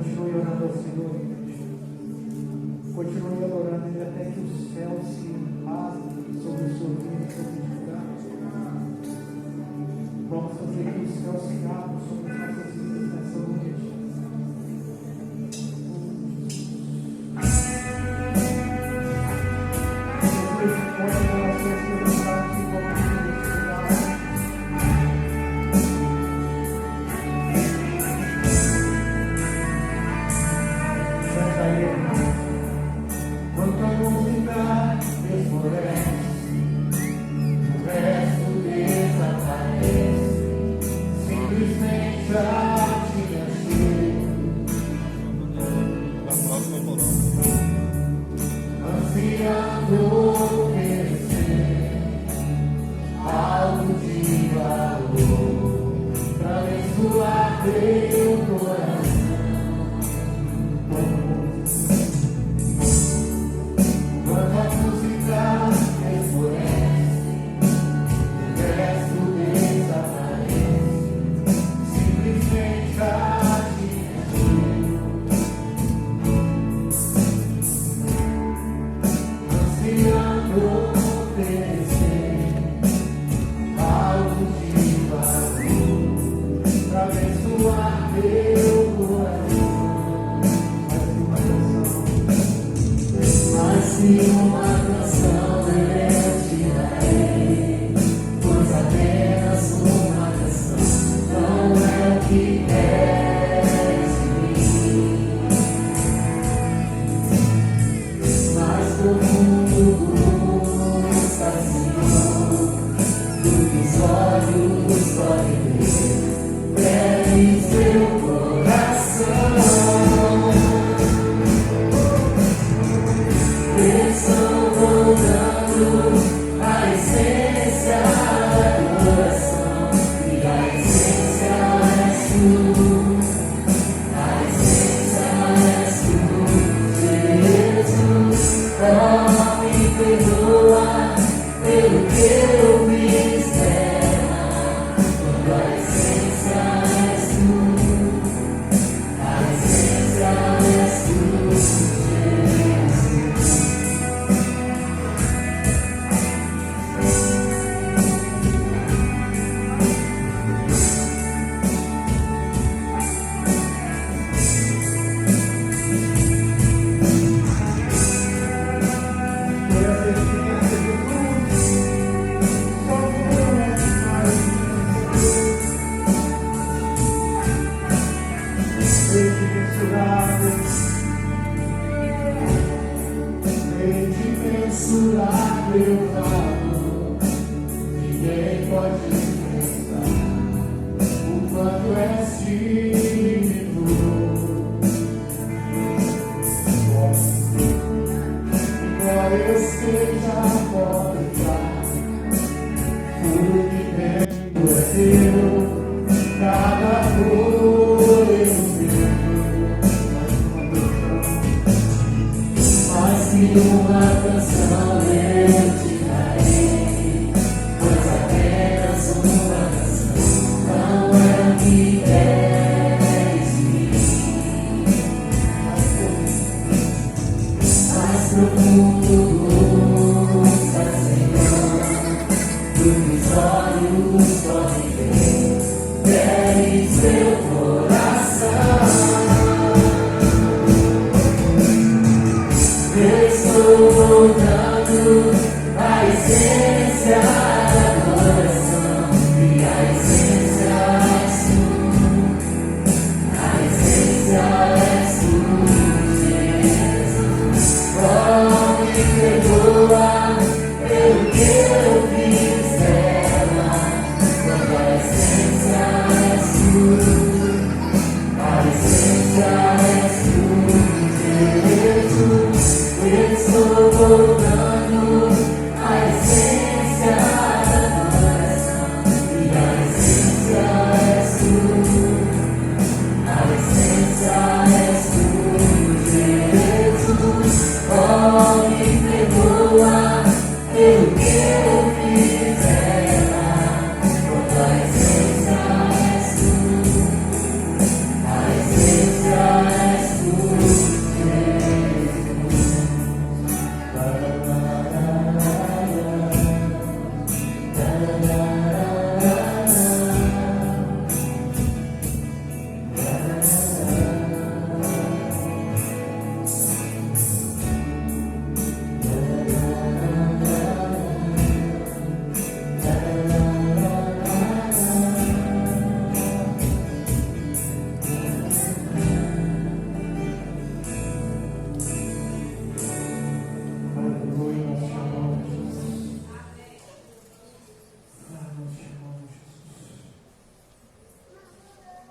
Continue orando ao Senhor, igreja. Continue adorando Ele até que o céu se rasgue sobre o seu vida, sobre o lugar. Vamos fazer que o céu se abra sobre as nossas vidas nessa noite.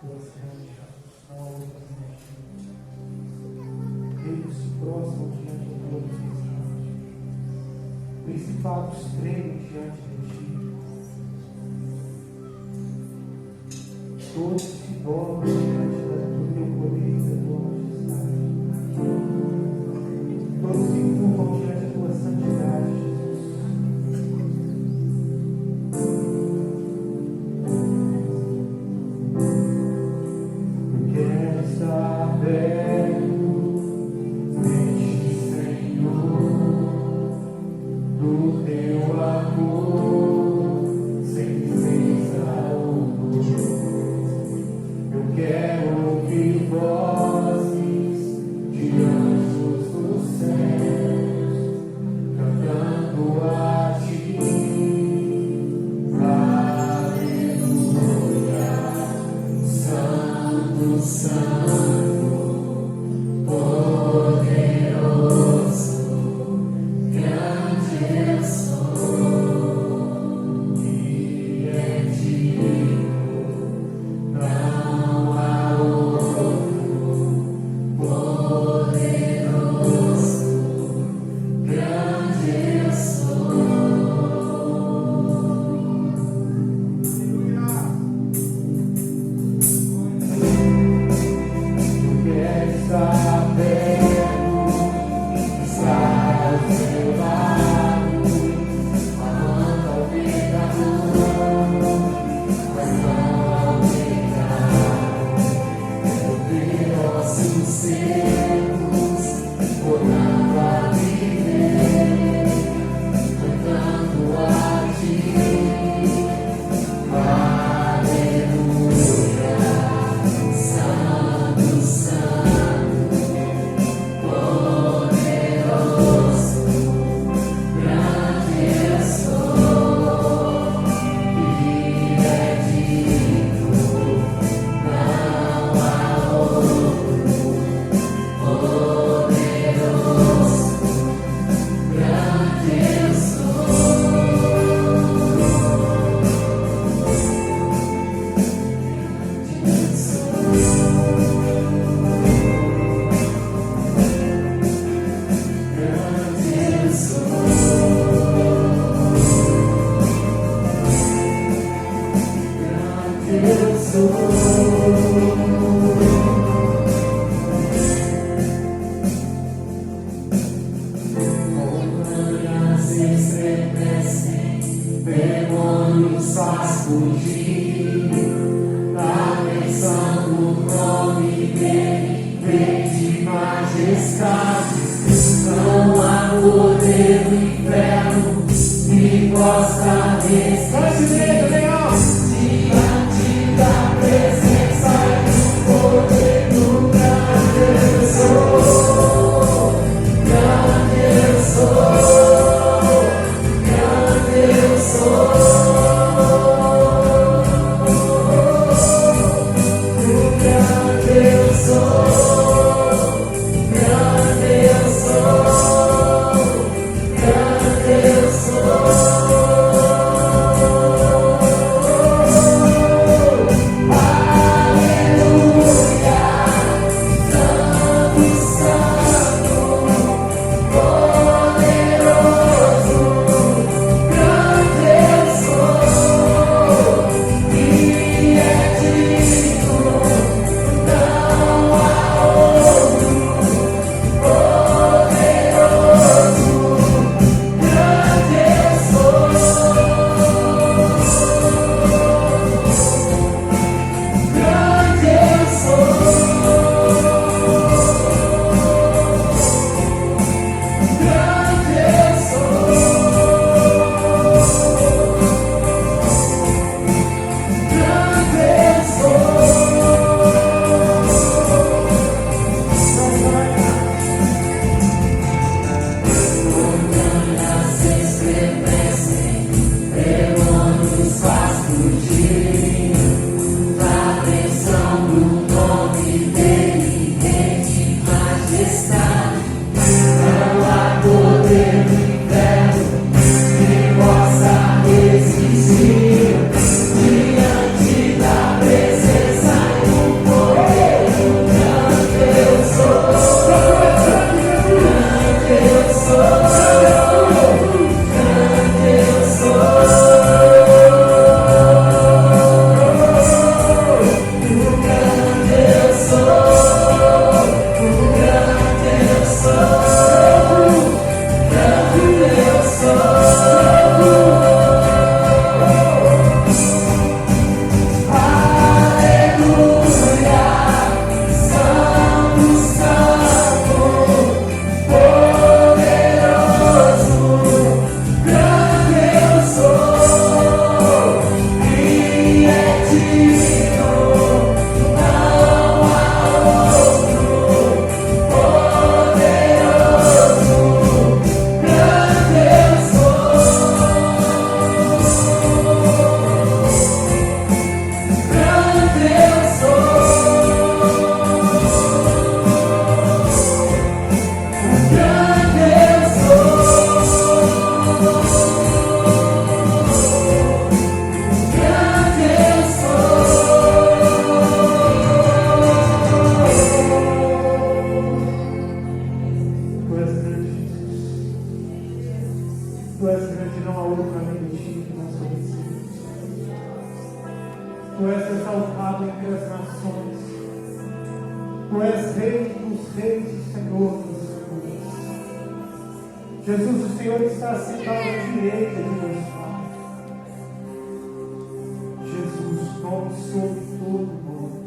tuas rendições, não há outras mentiras. Eles se prostram diante de todos os instantes. Principados tremem diante de ti. Todos se dobram diante do teu poder e da tua majestade. Todos se curvam diante da tua santidade, Jesus. Eu quero estar perto de ti, Senhor, do teu amor, sem licença ou dor. Eu quero ouvir vozes de anjos dos céus, cantando a ti. Aleluia, Santo, Santo, poderoso, grande eu sou, e é digno, não há outro poderoso, grande eu sou. Eu quero estar perto, estar ao seu lado, amando ao pecador, mas não ao pecado. Ouvir ossos secos, orando a viver, cantando a ti. Aleluia, Santo, Santo, poderoso, grande eu sou, e é digno, não há outro poderoso, grande eu montanhas se estremecem, demônios faz fugir, na menção do nome dele, vem de majestade, não há poder no inferno, que possa resistir diante da presença e do poder do grande eu sou, grande eu sou, grande eu sou, grande eu sou, grande eu sou, grande eu sou. Tu és Rei dos reis e Senhor dos senhores. Jesus, o Senhor está sentado à direita de Deus Pai. Jesus, nome sobre todo nome.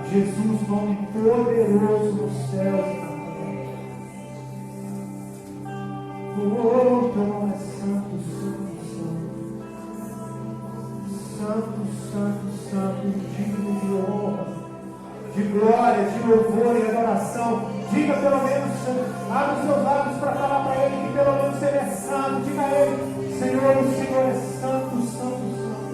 Jesus, nome poderoso nos céus e na terra. Oh, teu nome é santo, santo, santo. Santo, santo, santo, digno de honra, de glória, de louvor e adoração. Diga pelo menos, abre os seus lábios para falar para Ele que pelo menos Ele é santo. Diga a Ele, Senhor, o Senhor é santo, santo, santo.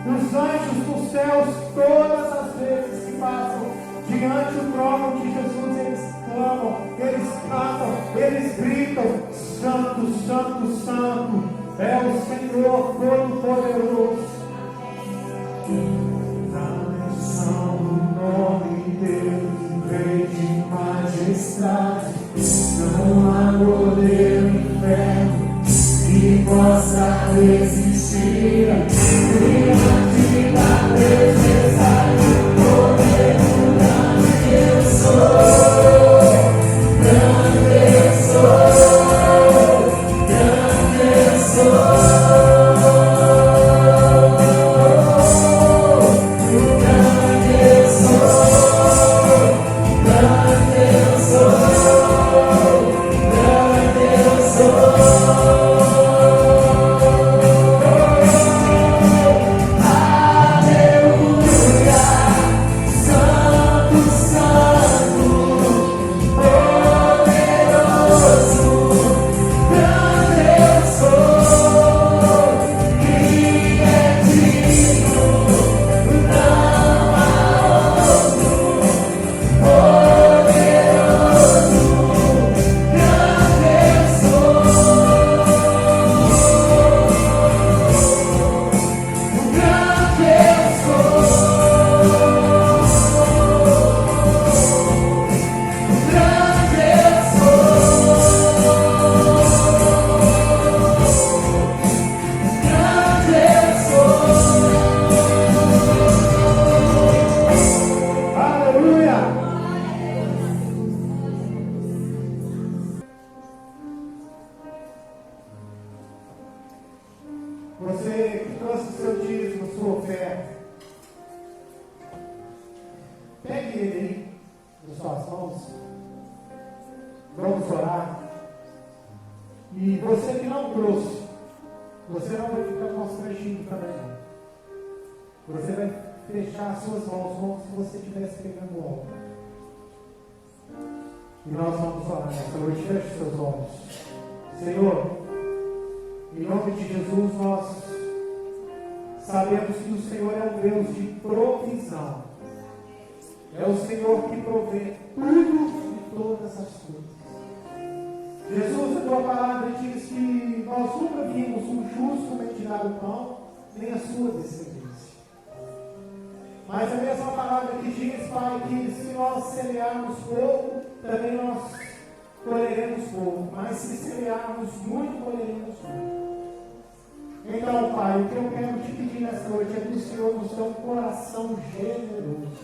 Os anjos dos céus, todas as vezes que passam diante do trono de Jesus, eles clamam, eles cantam, eles gritam: santo, santo, santo é o Senhor Todo-Poderoso. Na menção do nome dele, Rei de majestade, não há poder no inferno que possa resistir diante da presença do poder do grande eu sou, grande eu sou, grande eu sou. Você que trouxe o seu dízimo, sua oferta, pegue ele aí nas suas mãos. Vamos orar. E você que não trouxe, você não vai ficar constrangido também. Você vai fechar as suas mãos como se você estivesse pegando algo. E nós vamos orar nessa noite. Feche seus olhos. Senhor, em nome de Jesus, nós sabemos que o Senhor é um Deus de provisão. É o Senhor que provê tudo e todas as coisas. Jesus, a tua palavra diz que nós nunca vimos um justo mendigar o pão, nem a sua descendência. Mas a mesma palavra que diz, Pai, que se nós semearmos pouco, também nós colheremos pouco. Mas se semearmos muito, colheremos muito. Então, Pai, o que eu quero te pedir nessa noite é que o Senhor nos dê um coração generoso.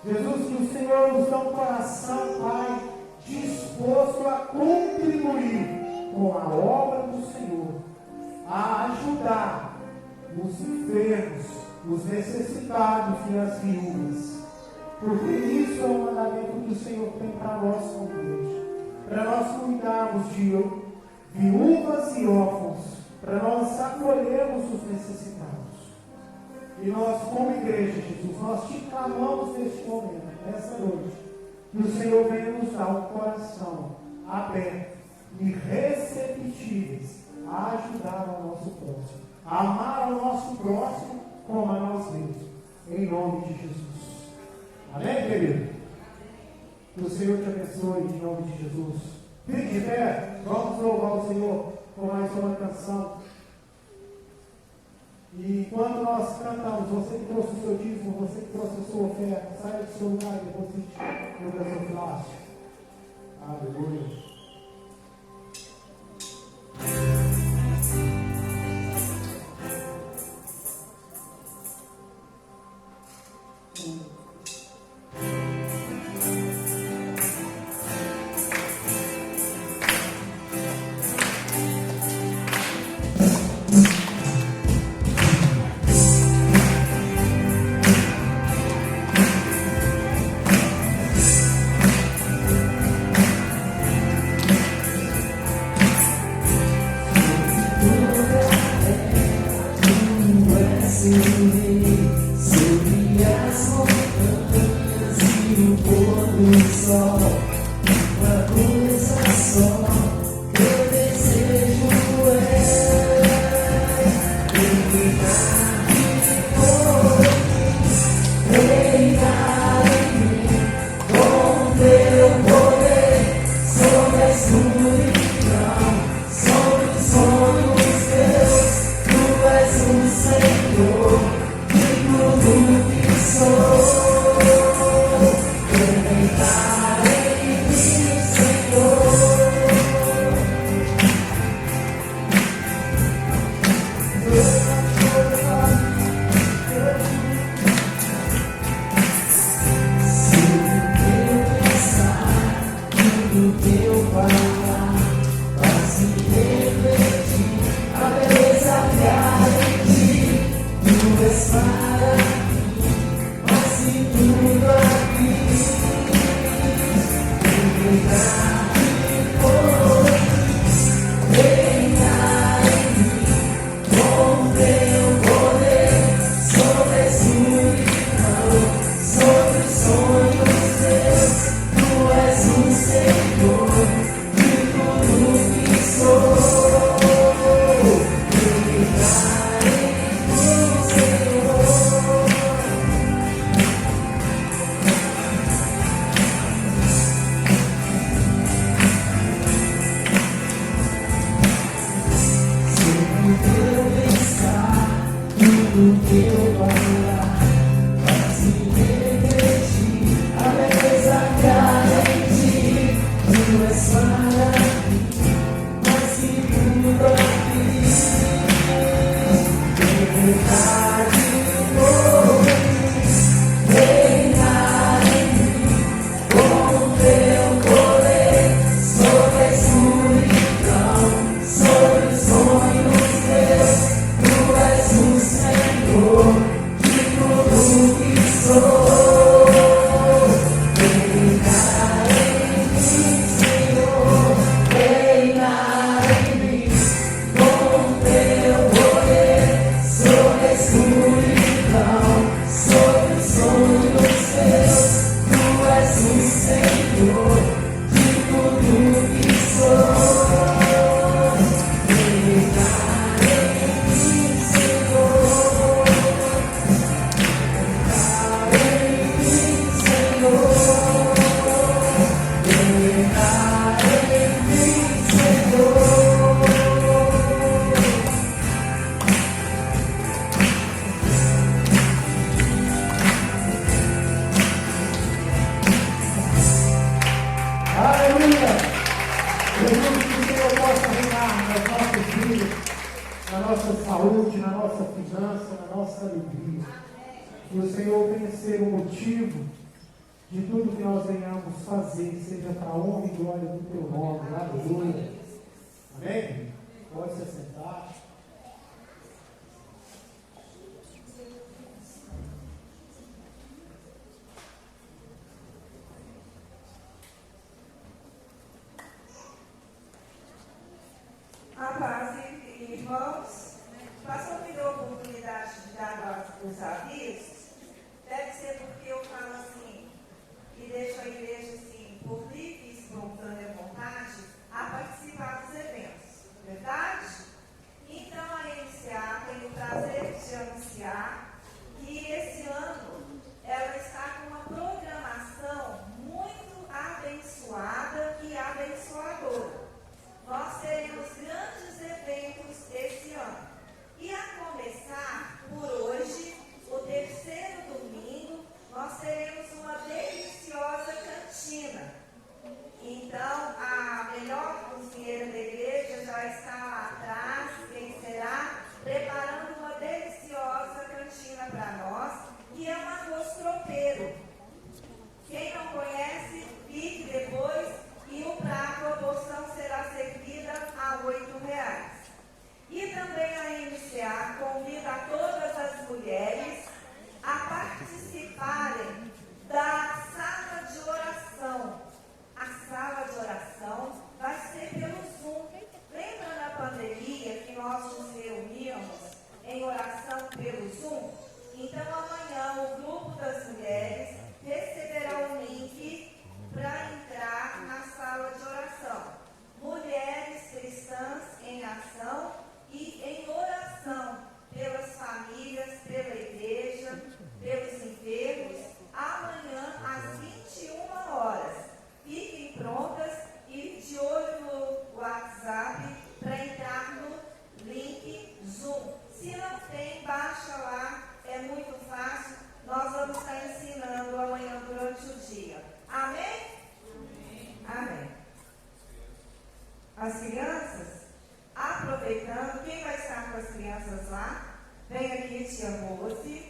Jesus, que o Senhor nos dê um coração, Pai, disposto a contribuir com a obra do Senhor, a ajudar os enfermos, os necessitados e as viúvas. Porque isso é o mandamento que o Senhor tem para nós como igreja. Para nós cuidarmos de viúvas e órfãos, para nós acolhermos os necessitados. E nós, como igreja, Jesus, nós te clamamos neste momento, nessa noite, que o Senhor venha nos dar um coração aberto e receptíveis a ajudar ao nosso próximo, a amar ao nosso próximo como a nós mesmos, em nome de Jesus. Amém, querido? Que o Senhor te abençoe em nome de Jesus. Fique de pé, vamos louvar o Senhor com mais uma canção. E quando nós cantamos, você que trouxe o seu dízimo, você que trouxe a sua oferta, saia do seu lugar e deposite no gasofilácio. Aleluia. em oração pelo Zoom. Então amanhã o grupo das mulheres as crianças, aproveitando, quem vai estar com as crianças lá? Vem aqui, tia Rose.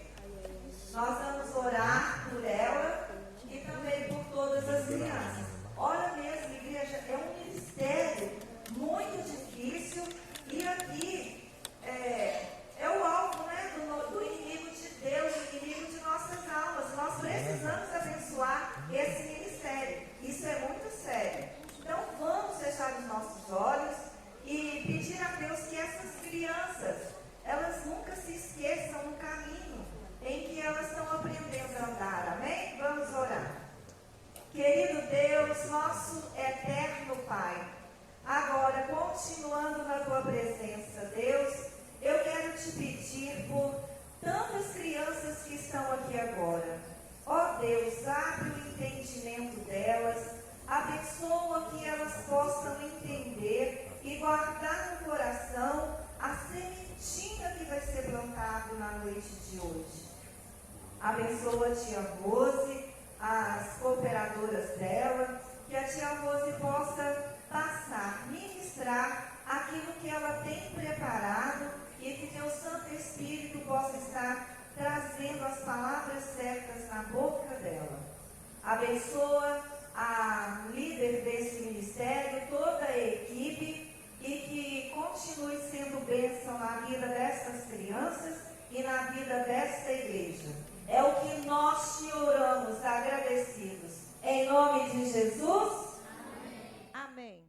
Nós vamos orar por ela e também por todas as crianças. Olha mesmo, igreja, é um ministério muito difícil e aqui é o alvo, né, do inimigo de Deus, do inimigo de nossas almas. Nós precisamos abençoar esse ministério. Isso é muito sério. Então vamos fechar os nossos olhos e pedir a Deus que essas crianças, elas nunca se esqueçam no caminho em que elas estão aprendendo a andar. Amém? Vamos orar. Querido Deus, nosso eterno Pai, agora, continuando na Tua presença, Deus, eu quero te pedir por tantas crianças que estão aqui agora. Ó Deus, abre o entendimento delas, abençoa que elas possam entender e guardar no coração a sementinha que vai ser plantada na noite de hoje. Abençoa a tia Rose, as cooperadoras dela, que a tia Rose possa passar, ministrar aquilo que ela tem preparado e que teu Santo Espírito possa estar trazendo as palavras certas na boca dela. Abençoa a líder desse ministério, toda a equipe, e que continue sendo bênção na vida dessas crianças e na vida desta igreja. É o que nós te oramos, agradecidos. Em nome de Jesus. Amém.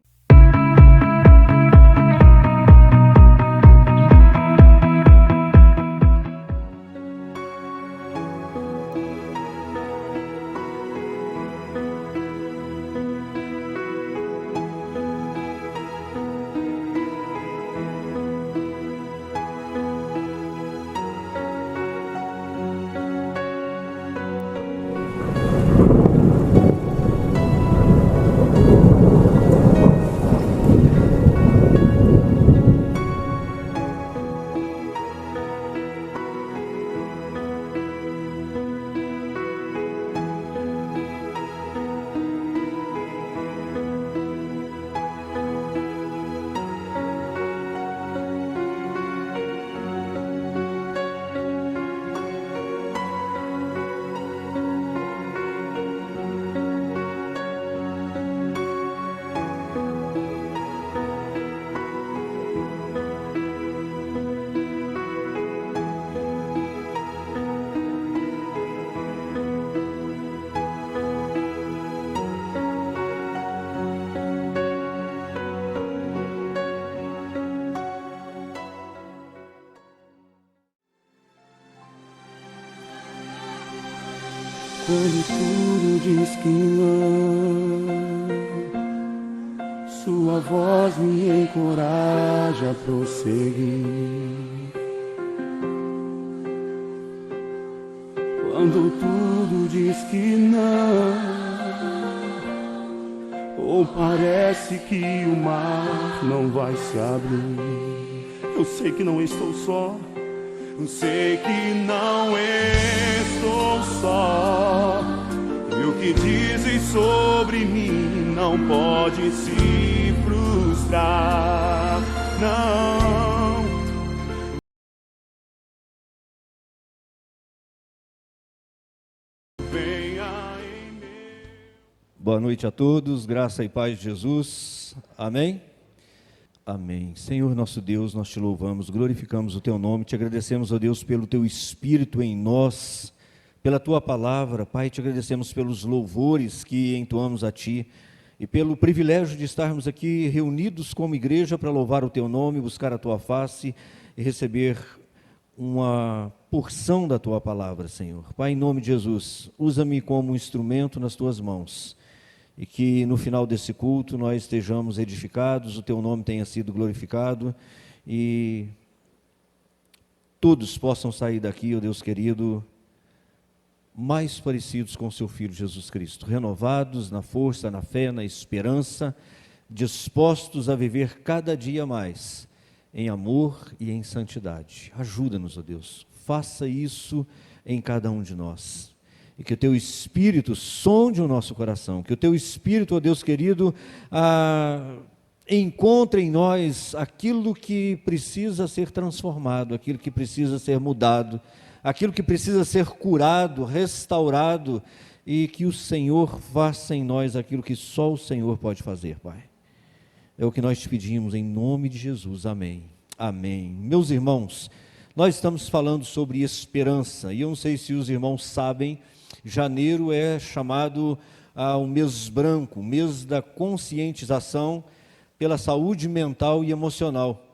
Quando tudo diz que não, sua voz me encoraja a prosseguir. Quando tudo diz que não, ou parece que o mar não vai se abrir, eu sei que não estou só. Eu sei que não estou só, e o que dizem sobre mim não pode se frustrar, não. Venha em mim. Boa noite a todos, graça e paz de Jesus, amém? Amém. Senhor nosso Deus, nós te louvamos, glorificamos o teu nome, te agradecemos, ó Deus, pelo teu Espírito em nós, pela tua palavra. Pai, te agradecemos pelos louvores que entoamos a ti e pelo privilégio de estarmos aqui reunidos como igreja para louvar o teu nome, buscar a tua face e receber uma porção da tua palavra, Senhor. Pai, em nome de Jesus, usa-me como instrumento nas tuas mãos. E que no final desse culto nós estejamos edificados, o teu nome tenha sido glorificado e todos possam sair daqui, ó Deus querido, mais parecidos com o seu Filho Jesus Cristo, renovados na força, na fé, na esperança, dispostos a viver cada dia mais em amor e em santidade. Ajuda-nos, ó Deus, faça isso em cada um de nós. E que o teu Espírito sonde o nosso coração, que o teu Espírito, ó Deus querido, encontra em nós aquilo que precisa ser transformado, aquilo que precisa ser mudado, aquilo que precisa ser curado, restaurado, e que o Senhor faça em nós aquilo que só o Senhor pode fazer, Pai. É o que nós te pedimos em nome de Jesus, amém. Amém. Meus irmãos, nós estamos falando sobre esperança, e eu não sei se os irmãos sabem, janeiro é chamado o mês branco, o mês da conscientização pela saúde mental e emocional.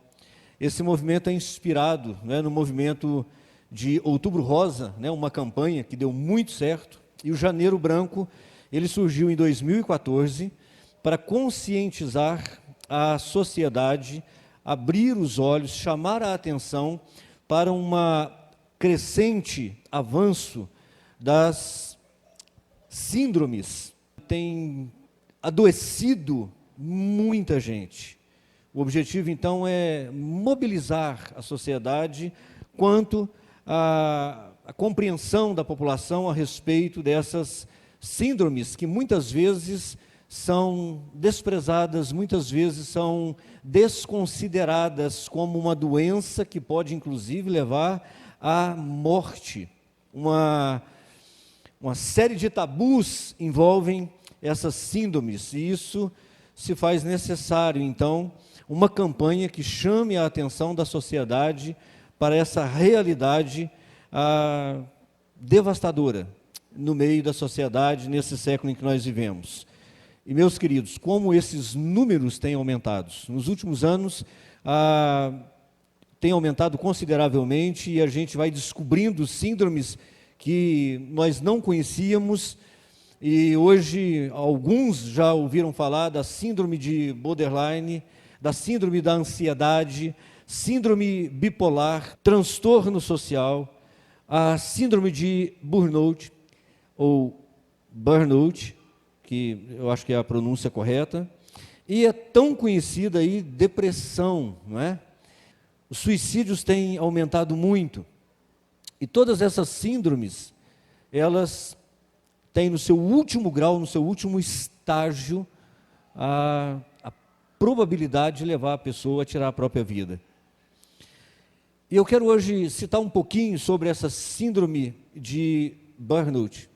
Esse movimento é inspirado, no movimento de Outubro Rosa, uma campanha que deu muito certo, e o Janeiro Branco, ele surgiu em 2014 para conscientizar a sociedade, abrir os olhos, chamar a atenção para uma crescente avanço das síndromes. Tem adoecido muita gente. O objetivo, então, é mobilizar a sociedade quanto à compreensão da população a respeito dessas síndromes que muitas vezes são desprezadas, muitas vezes são desconsideradas como uma doença que pode, inclusive, levar à morte. Uma série de tabus envolvem essas síndromes, e isso se faz necessário, então, uma campanha que chame a atenção da sociedade para essa realidade devastadora no meio da sociedade, nesse século em que nós vivemos. E, meus queridos, como esses números têm aumentado? Nos últimos anos, tem aumentado consideravelmente, e a gente vai descobrindo síndromes que nós não conhecíamos, e hoje alguns já ouviram falar da síndrome de borderline, da síndrome da ansiedade, síndrome bipolar, transtorno social, a síndrome de burnout, ou burnout, que eu acho que é a pronúncia correta, e é tão conhecida aí, depressão, não é? Os suicídios têm aumentado muito, e todas essas síndromes, elas têm no seu último grau, no seu último estágio, a probabilidade de levar a pessoa a tirar a própria vida. E eu quero hoje citar um pouquinho sobre essa síndrome de burnout,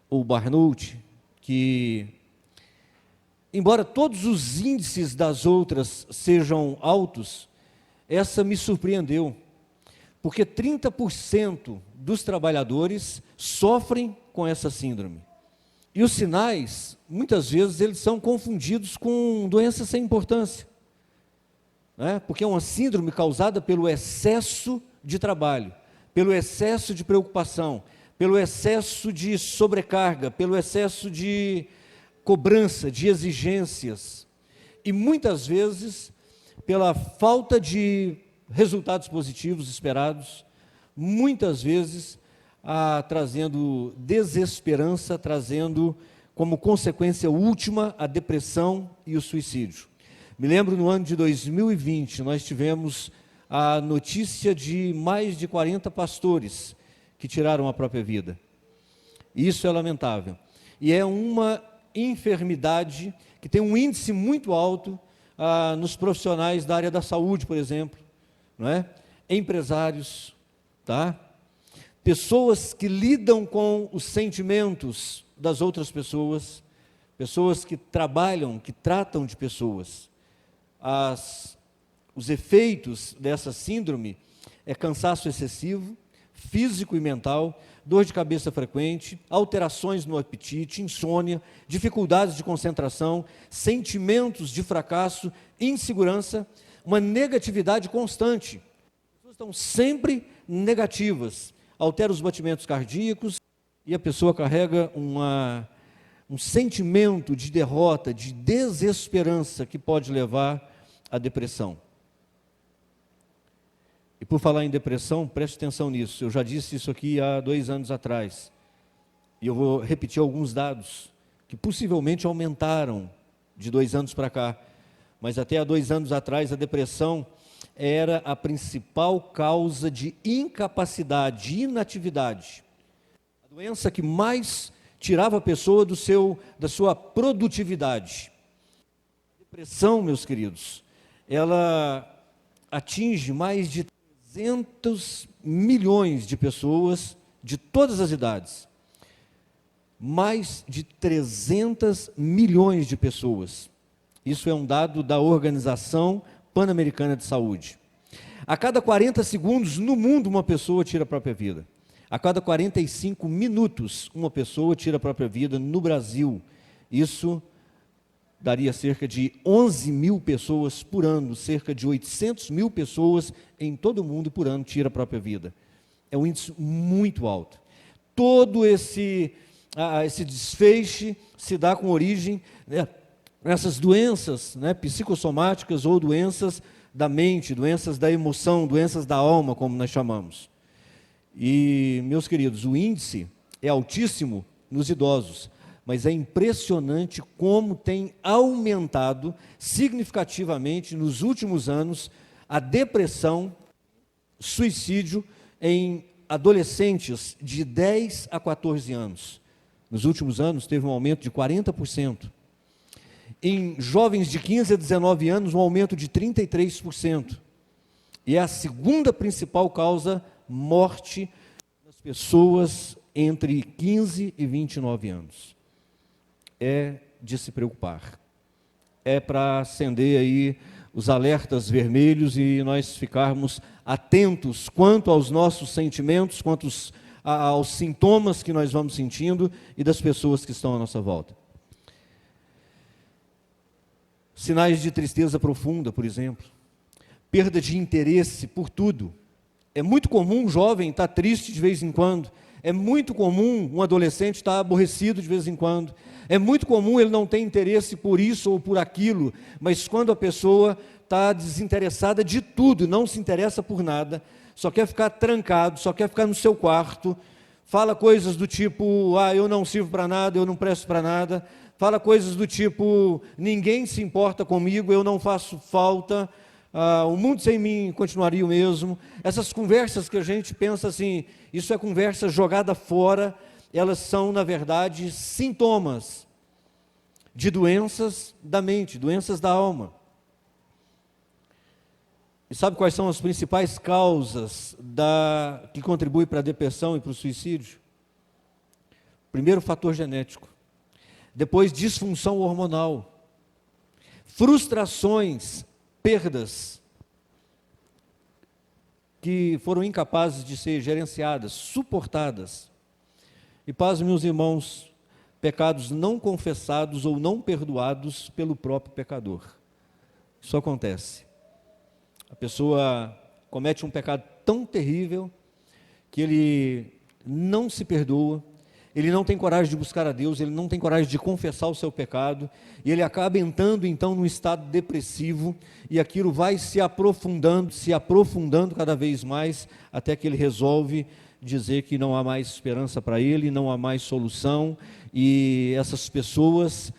ou burnout, que, embora todos os índices das outras sejam altos, essa me surpreendeu, porque 30% dos trabalhadores sofrem com essa síndrome. E os sinais, muitas vezes, eles são confundidos com doenças sem importância, porque é uma síndrome causada pelo excesso de trabalho, pelo excesso de preocupação, pelo excesso de sobrecarga, pelo excesso de cobrança, de exigências, e muitas vezes pela falta de resultados positivos esperados, muitas vezes trazendo desesperança, trazendo como consequência última a depressão e o suicídio. Me lembro, no ano de 2020, nós tivemos a notícia de mais de 40 pastores que tiraram a própria vida. Isso é lamentável. E é uma enfermidade que tem um índice muito alto nos profissionais da área da saúde, por exemplo, não é? Empresários, tá? Pessoas que lidam com os sentimentos das outras pessoas, pessoas que trabalham, que tratam de pessoas. Os efeitos dessa síndrome é cansaço excessivo, físico e mental, dor de cabeça frequente, alterações no apetite, insônia, dificuldades de concentração, sentimentos de fracasso, insegurança, uma negatividade constante. As pessoas estão sempre negativas, altera os batimentos cardíacos e a pessoa carrega um sentimento de derrota, de desesperança que pode levar à depressão. E por falar em depressão, preste atenção nisso. Eu já disse isso aqui há 2 anos atrás. E eu vou repetir alguns dados que possivelmente aumentaram de 2 anos para cá. Mas até há 2 anos atrás, a depressão era a principal causa de incapacidade, de inatividade. A doença que mais tirava a pessoa da sua produtividade. A depressão, meus queridos, ela atinge mais de 300 milhões de pessoas de todas as idades. Mais de 300 milhões de pessoas. Isso é um dado da Organização Pan-Americana de Saúde. A cada 40 segundos no mundo uma pessoa tira a própria vida. A cada 45 minutos uma pessoa tira a própria vida no Brasil. Isso daria cerca de 11 mil pessoas por ano, cerca de 800 mil pessoas em todo o mundo por ano tira a própria vida. É um índice muito alto. Todo esse desfecho se dá com origem nessas doenças psicossomáticas ou doenças da mente, doenças da emoção, doenças da alma, como nós chamamos. E, meus queridos, o índice é altíssimo nos idosos, mas é impressionante como tem aumentado significativamente nos últimos anos a depressão, suicídio em adolescentes de 10 a 14 anos. Nos últimos anos teve um aumento de 40%. Em jovens de 15 a 19 anos, um aumento de 33%. E é a segunda principal causa morte das pessoas entre 15 e 29 anos. É de se preocupar. É para acender aí os alertas vermelhos e nós ficarmos atentos quanto aos nossos sentimentos, quanto aos sintomas que nós vamos sentindo e das pessoas que estão à nossa volta. Sinais de tristeza profunda, por exemplo. Perda de interesse por tudo. É muito comum um jovem estar triste de vez em quando. É muito comum um adolescente estar aborrecido de vez em quando. É muito comum ele não ter interesse por isso ou por aquilo, mas quando a pessoa está desinteressada de tudo, não se interessa por nada, só quer ficar trancado, só quer ficar no seu quarto, fala coisas do tipo, eu não sirvo para nada, eu não presto para nada, fala coisas do tipo, ninguém se importa comigo, eu não faço falta, o mundo sem mim continuaria o mesmo. Essas conversas que a gente pensa assim, isso é conversa jogada fora, elas são, na verdade, sintomas de doenças da mente, doenças da alma. E sabe quais são as principais causas que contribuem para a depressão e para o suicídio? Primeiro, fator genético. Depois, disfunção hormonal. Frustrações, perdas que foram incapazes de ser gerenciadas, suportadas. E paz, meus irmãos, pecados não confessados ou não perdoados pelo próprio pecador. Isso acontece. A pessoa comete um pecado tão terrível que ele não se perdoa, ele não tem coragem de buscar a Deus, ele não tem coragem de confessar o seu pecado, e ele acaba entrando então num estado depressivo, e aquilo vai se aprofundando cada vez mais, até que ele resolve dizer que não há mais esperança para ele, não há mais solução, e essas pessoas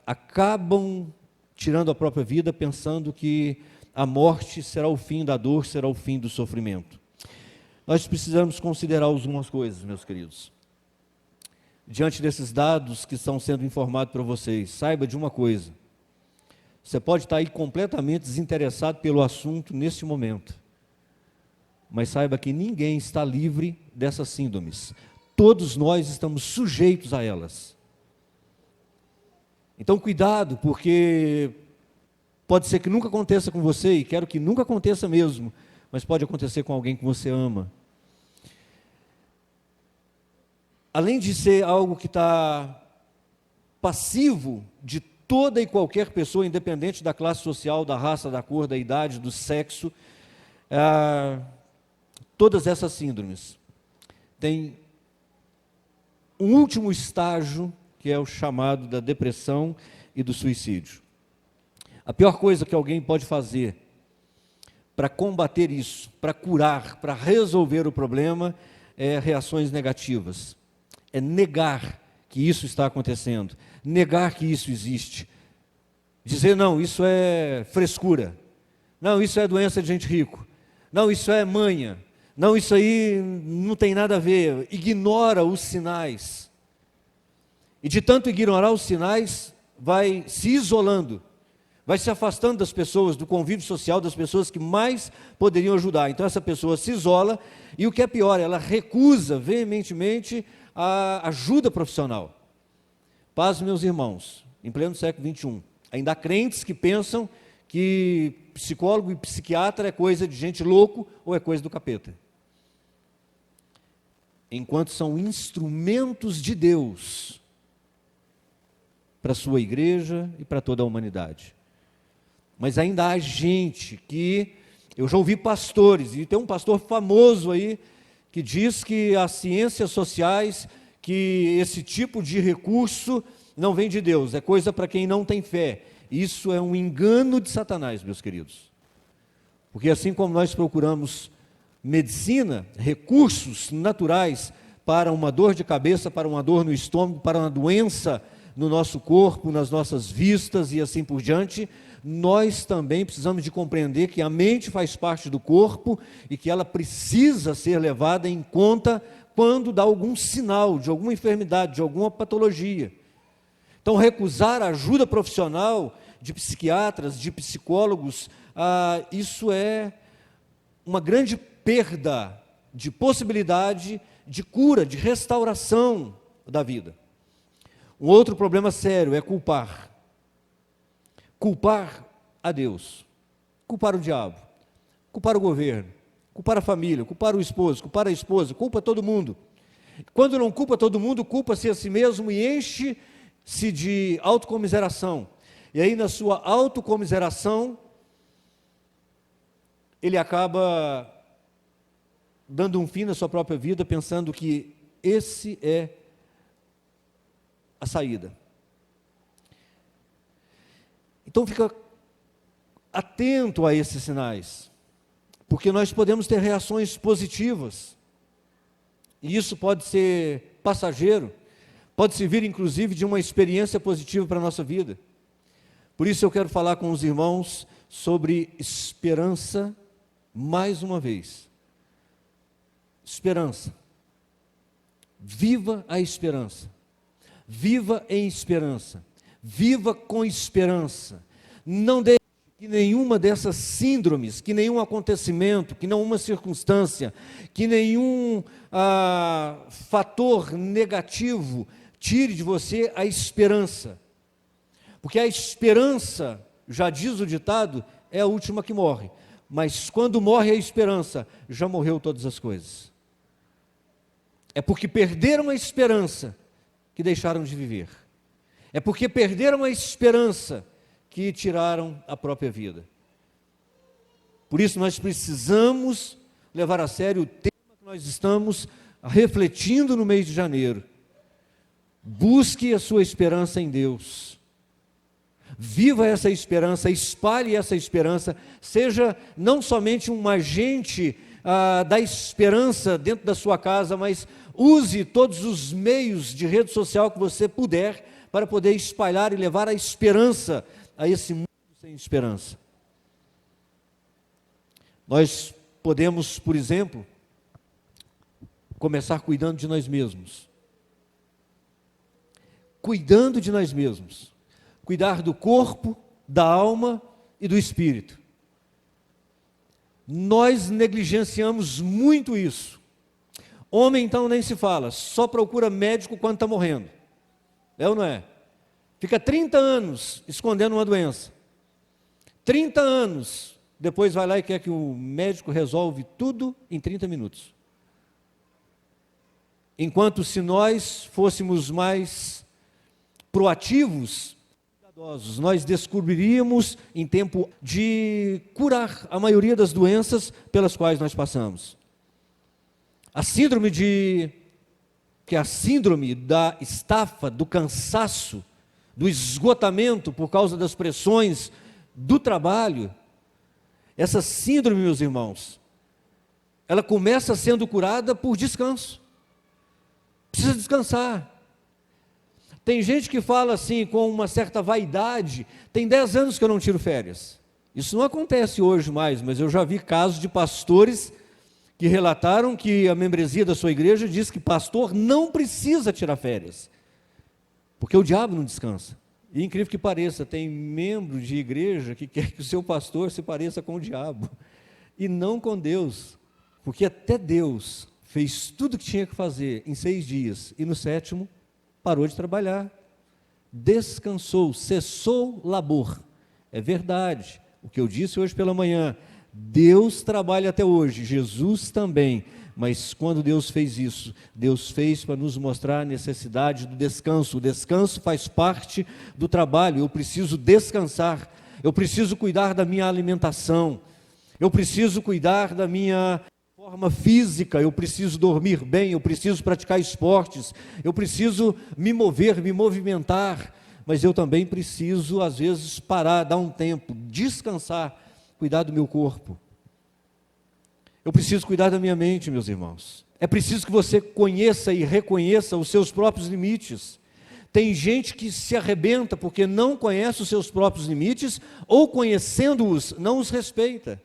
acabam tirando a própria vida, pensando que a morte será o fim da dor, será o fim do sofrimento. Nós precisamos considerar algumas coisas, meus queridos. Diante desses dados que estão sendo informados para vocês, saiba de uma coisa: você pode estar aí completamente desinteressado pelo assunto neste momento, mas saiba que ninguém está livre dessas síndromes. Todos nós estamos sujeitos a elas. Então, cuidado, porque pode ser que nunca aconteça com você, e quero que nunca aconteça mesmo, mas pode acontecer com alguém que você ama. Além de ser algo que está passivo de toda e qualquer pessoa, independente da classe social, da raça, da cor, da idade, do sexo, todas essas síndromes têm um último estágio, que é o chamado da depressão e do suicídio. A pior coisa que alguém pode fazer para combater isso, para curar, para resolver o problema, é reações negativas. É negar que isso está acontecendo, negar que isso existe. Dizer, não, isso é frescura. Não, isso é doença de gente rico. Não, isso é manha. Não, isso aí não tem nada a ver. Ignora os sinais. E de tanto ignorar os sinais, vai se isolando, vai se afastando das pessoas, do convívio social, das pessoas que mais poderiam ajudar. Então essa pessoa se isola e o que é pior, ela recusa veementemente a ajuda profissional. Paz, meus irmãos, em pleno século XXI, ainda há crentes que pensam que psicólogo e psiquiatra é coisa de gente louco ou é coisa do capeta. Enquanto são instrumentos de Deus para a sua igreja e para toda a humanidade. Mas ainda há gente que, eu já ouvi pastores, e tem um pastor famoso aí, que diz que as ciências sociais, que esse tipo de recurso não vem de Deus, é coisa para quem não tem fé. Isso é um engano de Satanás, meus queridos. Porque assim como nós procuramos medicina, recursos naturais para uma dor de cabeça, para uma dor no estômago, para uma doença no nosso corpo, nas nossas vistas e assim por diante, nós também precisamos de compreender que a mente faz parte do corpo e que ela precisa ser levada em conta quando dá algum sinal de alguma enfermidade, de alguma patologia. Então, recusar a ajuda profissional de psiquiatras, de psicólogos, isso é uma grande perda de possibilidade de cura, de restauração da vida. Um outro problema sério é culpar. Culpar a Deus, culpar o diabo, culpar o governo, culpar a família, culpar o esposo, culpar a esposa, culpa todo mundo. Quando não culpa todo mundo, culpa-se a si mesmo e enche-se de autocomiseração. E aí, na sua autocomiseração, ele acaba dando um fim na sua própria vida, pensando que esse é a saída. Então fica atento a esses sinais, porque nós podemos ter reações positivas, e isso pode ser passageiro, pode servir inclusive de uma experiência positiva para a nossa vida. Por isso eu quero falar com os irmãos sobre esperança mais uma vez. Esperança. Viva a esperança. Viva em esperança. Viva com esperança. Não deixe que nenhuma dessas síndromes, que nenhum acontecimento, que nenhuma circunstância, que nenhum fator negativo tire de você a esperança. Porque a esperança, já diz o ditado, é a última que morre. Mas quando morre a esperança, já morreu todas as coisas. É porque perderam a esperança que deixaram de viver. É porque perderam a esperança que tiraram a própria vida. Por isso nós precisamos levar a sério o tema que nós estamos refletindo no mês de janeiro. Busque a sua esperança em Deus. Viva essa esperança, espalhe essa esperança, seja não somente um agente da esperança dentro da sua casa, mas use todos os meios de rede social que você puder para poder espalhar e levar a esperança a esse mundo sem esperança. Nós podemos, por exemplo, começar cuidando de nós mesmos. Cuidando de nós mesmos. Cuidar do corpo, da alma e do espírito. Nós negligenciamos muito isso. Homem, então, nem se fala, só procura médico quando está morrendo. É ou não é? Fica 30 anos escondendo uma doença. 30 anos, depois vai lá e quer que o médico resolve tudo em 30 minutos. Enquanto se nós fôssemos mais proativos, nós descobriríamos em tempo de curar a maioria das doenças pelas quais nós passamos. A síndrome da estafa, do cansaço, do esgotamento por causa das pressões do trabalho, essa síndrome, meus irmãos, ela começa sendo curada por descanso. Precisa descansar. Tem gente que fala assim com uma certa vaidade, tem 10 anos que eu não tiro férias. Isso não acontece hoje mais, mas eu já vi casos de pastores que relataram que a membresia da sua igreja diz que pastor não precisa tirar férias, porque o diabo não descansa. E incrível que pareça, tem membro de igreja que quer que o seu pastor se pareça com o diabo, e não com Deus, porque até Deus fez tudo o que tinha que fazer em 6 dias, e no 7º parou de trabalhar, descansou, cessou labor. É verdade, o que eu disse hoje pela manhã, Deus trabalha até hoje, Jesus também, mas quando Deus fez isso, Deus fez para nos mostrar a necessidade do descanso. O descanso faz parte do trabalho. Eu preciso descansar, eu preciso cuidar da minha alimentação, eu preciso cuidar da minha forma física, eu preciso dormir bem, eu preciso praticar esportes, eu preciso me mover, me movimentar, mas eu também preciso, às vezes, parar, dar um tempo, descansar, cuidar do meu corpo. Eu preciso cuidar da minha mente, meus irmãos. É preciso que você conheça e reconheça os seus próprios limites. Tem gente que se arrebenta porque não conhece os seus próprios limites, ou conhecendo-os, não os respeita.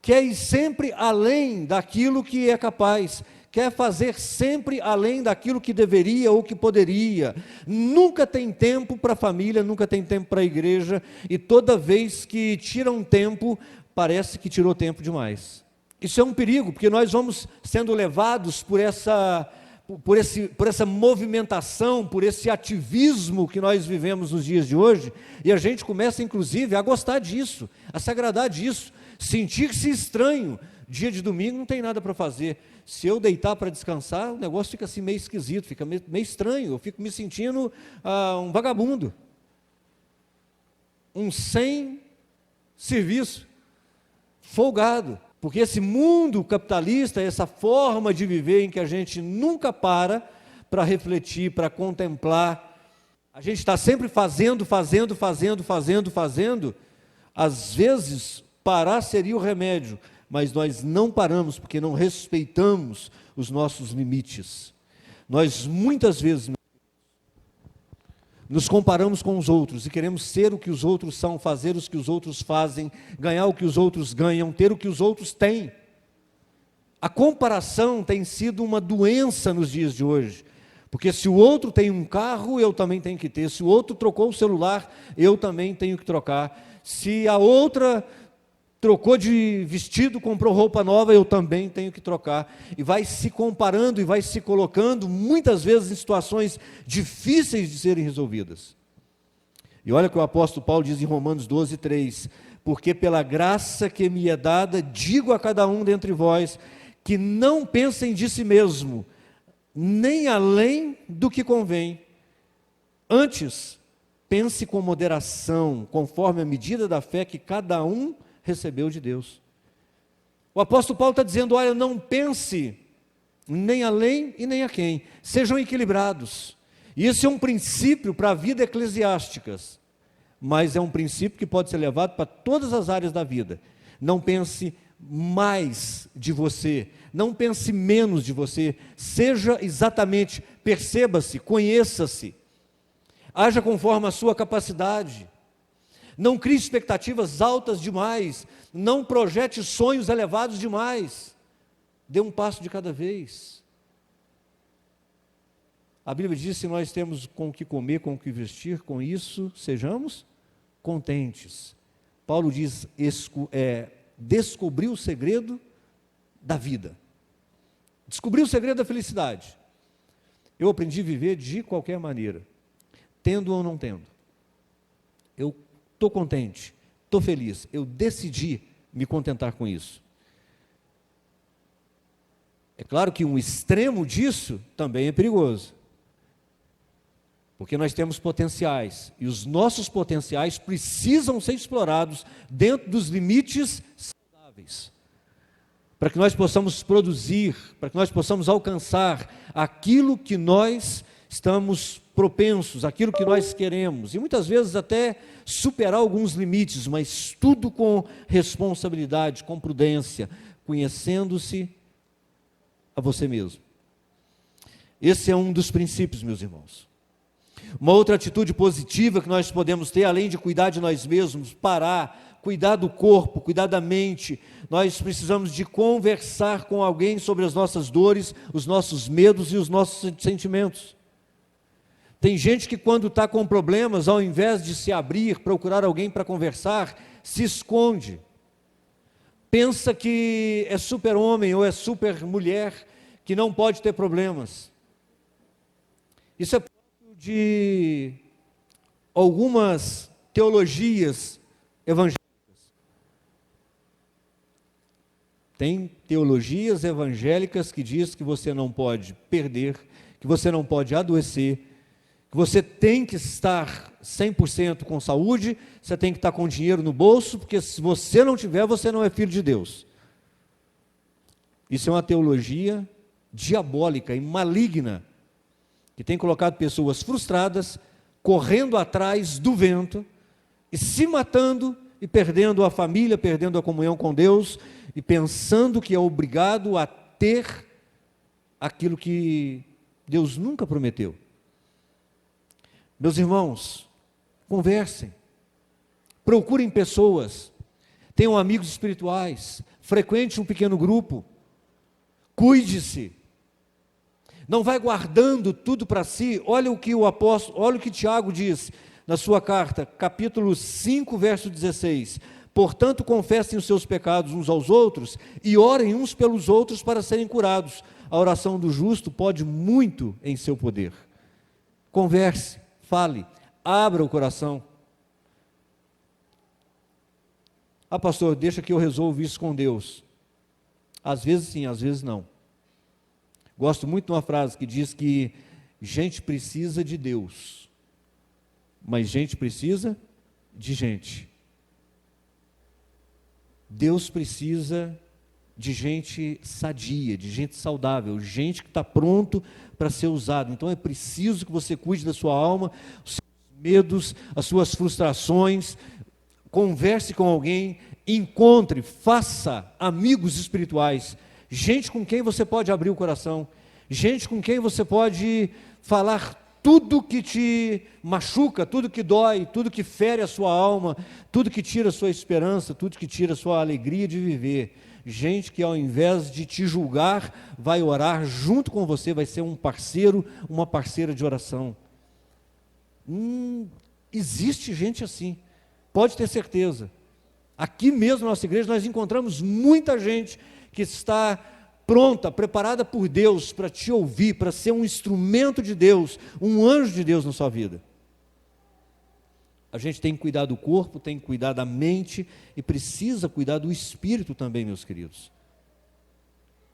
Quer ir sempre além daquilo que é capaz, quer fazer sempre além daquilo que deveria ou que poderia. Nunca tem tempo para a família, nunca tem tempo para a igreja, e toda vez que tira um tempo, parece que tirou tempo demais. Isso é um perigo, porque nós vamos sendo levados por essa movimentação, por esse ativismo que nós vivemos nos dias de hoje, e a gente começa inclusive a gostar disso, a se agradar disso, sentir-se estranho. Dia de domingo não tem nada para fazer, se eu deitar para descansar, o negócio fica assim meio esquisito, fica meio estranho, eu fico me sentindo um vagabundo, um sem serviço, folgado. Porque esse mundo capitalista, essa forma de viver em que a gente nunca para refletir, para contemplar, a gente está sempre fazendo, às vezes parar seria o remédio, mas nós não paramos porque não respeitamos os nossos limites. Nós muitas vezes nos comparamos com os outros e queremos ser o que os outros são, fazer o que os outros fazem, ganhar o que os outros ganham, ter o que os outros têm. A comparação tem sido uma doença nos dias de hoje, porque se o outro tem um carro, eu também tenho que ter, se o outro trocou o celular, eu também tenho que trocar, se a outra trocou de vestido, comprou roupa nova, eu também tenho que trocar. E vai se comparando e vai se colocando, muitas vezes, em situações difíceis de serem resolvidas. E olha o que o apóstolo Paulo diz em Romanos 12:3: porque pela graça que me é dada, digo a cada um dentre vós, que não pensem de si mesmo, nem além do que convém. Antes, pense com moderação, conforme a medida da fé que cada um recebeu de Deus. O apóstolo Paulo está dizendo, olha, não pense nem além e nem a quem, sejam equilibrados. E esse é um princípio para a vida eclesiástica, mas é um princípio que pode ser levado para todas as áreas da vida. Não pense mais de você, não pense menos de você, seja exatamente, perceba-se, conheça-se, haja conforme a sua capacidade. Não crie expectativas altas demais, não projete sonhos elevados demais, dê um passo de cada vez. A Bíblia diz, se nós temos com o que comer, com o que vestir, com isso sejamos contentes. Paulo diz, descobrir o segredo da vida, descobrir o segredo da felicidade. Eu aprendi a viver de qualquer maneira, tendo ou não tendo. Eu estou contente, estou feliz, eu decidi me contentar com isso. É claro que um extremo disso também é perigoso, porque nós temos potenciais, e os nossos potenciais precisam ser explorados dentro dos limites saudáveis, para que nós possamos produzir, para que nós possamos alcançar aquilo que nós estamos propensos, aquilo que nós queremos, e muitas vezes até superar alguns limites, mas tudo com responsabilidade, com prudência, conhecendo-se a você mesmo. Esse é um dos princípios, meus irmãos. Uma outra atitude positiva que nós podemos ter, além de cuidar de nós mesmos, parar, cuidar do corpo, cuidar da mente, nós precisamos de conversar com alguém sobre as nossas dores, os nossos medos e os nossos sentimentos. Tem gente que quando está com problemas, ao invés de se abrir, procurar alguém para conversar, se esconde. Pensa que é super-homem ou é super-mulher, que não pode ter problemas. Isso é próprio de algumas teologias evangélicas. Tem teologias evangélicas que diz que você não pode perder, que você não pode adoecer, que você tem que estar 100% com saúde, você tem que estar com dinheiro no bolso, porque se você não tiver, você não é filho de Deus. Isso é uma teologia diabólica e maligna, que tem colocado pessoas frustradas, correndo atrás do vento, e se matando, e perdendo a família, perdendo a comunhão com Deus, e pensando que é obrigado a ter aquilo que Deus nunca prometeu. Meus irmãos, conversem, procurem pessoas, tenham amigos espirituais, frequente um pequeno grupo, cuide-se, não vai guardando tudo para si. Olha o que o apóstolo, olha o que Tiago diz na sua carta, capítulo 5, verso 16: portanto, confessem os seus pecados uns aos outros e orem uns pelos outros para serem curados. A oração do justo pode muito em seu poder. Converse, fale, abra o coração. Ah, pastor, deixa que eu resolvo isso com Deus. Às vezes sim, às vezes não. Gosto muito de uma frase que diz que gente precisa de Deus, mas gente precisa de gente. Deus precisa de gente sadia, de gente saudável, gente que está pronto para ser usado. Então é preciso que você cuide da sua alma, os seus medos, as suas frustrações, converse com alguém, encontre, faça amigos espirituais, gente com quem você pode abrir o coração, gente com quem você pode falar tudo que te machuca, tudo que dói, tudo que fere a sua alma, tudo que tira a sua esperança, tudo que tira a sua alegria de viver. Gente que ao invés de te julgar, vai orar junto com você, vai ser um parceiro, uma parceira de oração. Existe gente assim, pode ter certeza. Aqui mesmo na nossa igreja nós encontramos muita gente que está pronta, preparada por Deus para te ouvir, para ser um instrumento de Deus, um anjo de Deus na sua vida. A gente tem que cuidar do corpo, tem que cuidar da mente e precisa cuidar do espírito também, meus queridos.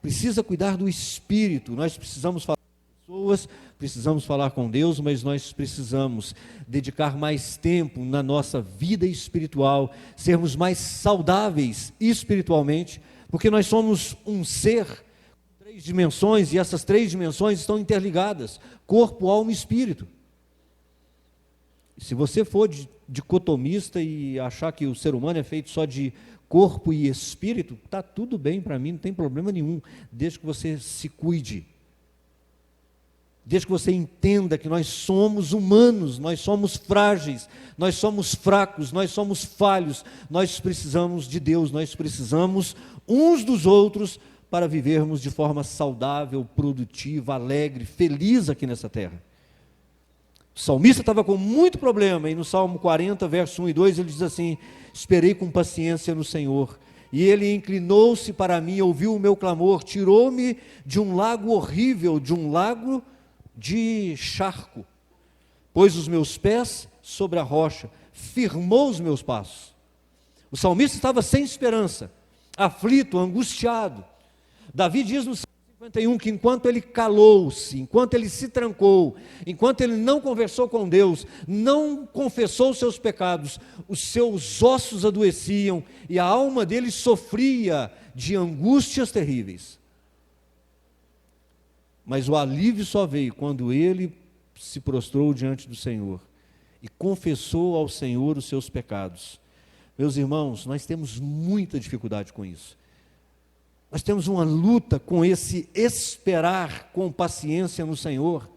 Precisa cuidar do espírito. Nós precisamos falar com pessoas, precisamos falar com Deus, mas nós precisamos dedicar mais tempo na nossa vida espiritual, sermos mais saudáveis espiritualmente, porque nós somos um ser com 3 dimensões, e essas 3 dimensões estão interligadas: corpo, alma e espírito. Se você for dicotomista e achar que o ser humano é feito só de corpo e espírito, está tudo bem para mim, não tem problema nenhum, desde que você se cuide, desde que você entenda que nós somos humanos, nós somos frágeis, nós somos fracos, nós somos falhos, nós precisamos de Deus, nós precisamos uns dos outros para vivermos de forma saudável, produtiva, alegre, feliz aqui nessa terra. O salmista estava com muito problema, e no Salmo 40, verso 1 e 2, ele diz assim: esperei com paciência no Senhor, e Ele inclinou-se para mim, ouviu o meu clamor, tirou-me de um lago horrível, de um lago de charco, pôs os meus pés sobre a rocha, firmou os meus passos. O salmista estava sem esperança, aflito, angustiado. Davi diz no Salmo 51 que enquanto ele calou-se, enquanto ele se trancou, enquanto ele não conversou com Deus, não confessou os seus pecados, os seus ossos adoeciam e a alma dele sofria de angústias terríveis. Mas o alívio só veio quando ele se prostrou diante do Senhor e confessou ao Senhor os seus pecados. Meus irmãos, nós temos muita dificuldade com isso. Nós temos uma luta com esse esperar com paciência no Senhor.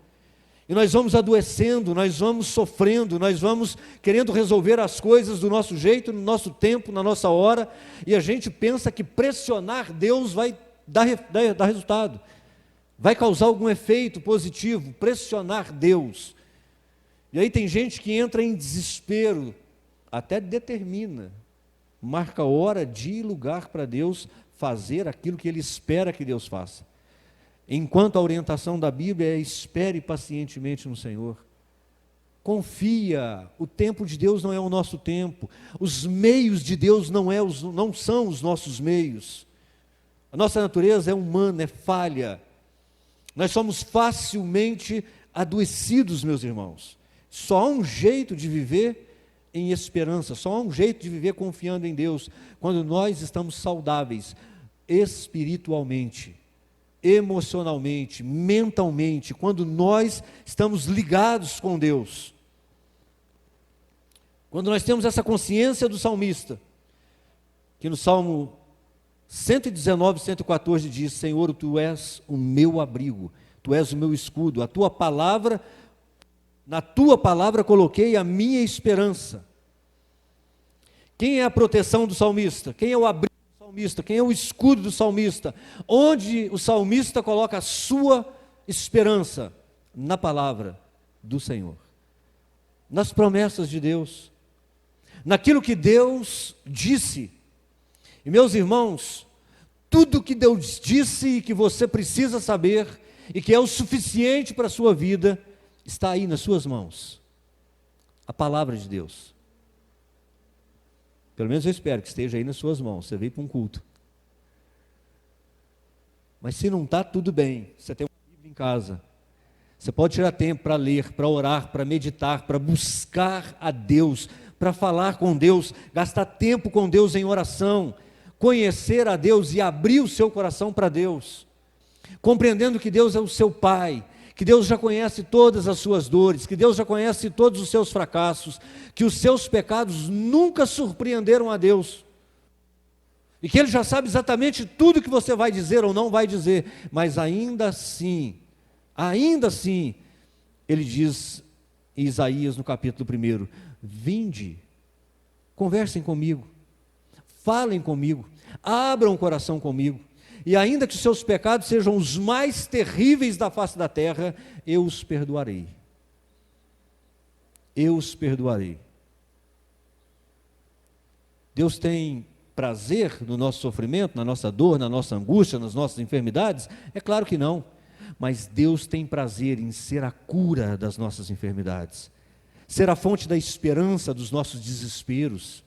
E nós vamos adoecendo, nós vamos sofrendo, nós vamos querendo resolver as coisas do nosso jeito, no nosso tempo, na nossa hora, e a gente pensa que pressionar Deus vai dar resultado, vai causar algum efeito positivo. Pressionar Deus E aí tem gente que entra em desespero, até determina, marca hora, dia e lugar para Deus fazer aquilo que ele espera que Deus faça. Enquanto a orientação da Bíblia é: espere pacientemente no Senhor. Confia, o tempo de Deus não é o nosso tempo, os meios de Deus não são os nossos meios. A nossa natureza é humana, é falha. Nós somos facilmente adoecidos, meus irmãos. Só há um jeito de viver em esperança, só há um jeito de viver confiando em Deus, quando nós estamos saudáveis, espiritualmente, emocionalmente, mentalmente, quando nós estamos ligados com Deus. Quando nós temos essa consciência do salmista, que no Salmo 119, 114 diz: Senhor, Tu és o meu abrigo, Tu és o meu escudo, a Tua palavra, na Tua palavra coloquei a minha esperança. Quem é a proteção do salmista? Quem é o abrigo do salmista? Quem é o escudo do salmista? Onde o salmista coloca a sua esperança? Na palavra do Senhor, nas promessas de Deus, naquilo que Deus disse. E meus irmãos, tudo que Deus disse e que você precisa saber, e que é o suficiente para a sua vida, está aí nas suas mãos. A palavra de Deus. Pelo menos eu espero que esteja aí nas suas mãos. Você veio para um culto. Mas se não está, tudo bem. Você tem uma Bíblia em casa. Você pode tirar tempo para ler, para orar, para meditar, para buscar a Deus, para falar com Deus, gastar tempo com Deus em oração, conhecer a Deus e abrir o seu coração para Deus, compreendendo que Deus é o seu Pai, que Deus já conhece todas as suas dores, que Deus já conhece todos os seus fracassos, que os seus pecados nunca surpreenderam a Deus, e que Ele já sabe exatamente tudo que você vai dizer ou não vai dizer, mas ainda assim, Ele diz em Isaías no capítulo 1, vinde, conversem comigo, falem comigo, abram o coração comigo, e ainda que os seus pecados sejam os mais terríveis da face da terra, eu os perdoarei. Eu os perdoarei. Deus tem prazer no nosso sofrimento, na nossa dor, na nossa angústia, nas nossas enfermidades? É claro que não. Mas Deus tem prazer em ser a cura das nossas enfermidades, ser a fonte da esperança dos nossos desesperos.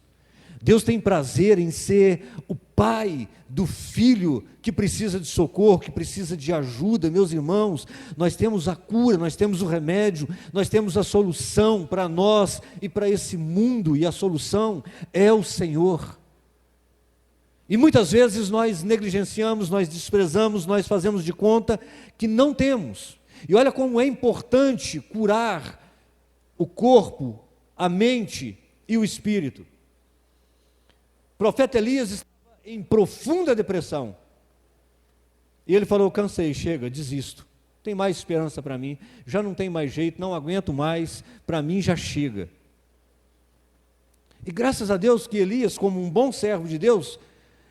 Deus tem prazer em ser o pai do filho que precisa de socorro, que precisa de ajuda. Meus irmãos, nós temos a cura, nós temos o remédio, nós temos a solução para nós e para esse mundo, e a solução é o Senhor. E muitas vezes nós negligenciamos, nós desprezamos, nós fazemos de conta que não temos. E olha como é importante curar o corpo, a mente e o espírito. O profeta Elias estava em profunda depressão. E ele falou: cansei, chega, desisto. Não tem mais esperança para mim, já não tem mais jeito, não aguento mais, para mim já chega. E graças a Deus que Elias, como um bom servo de Deus,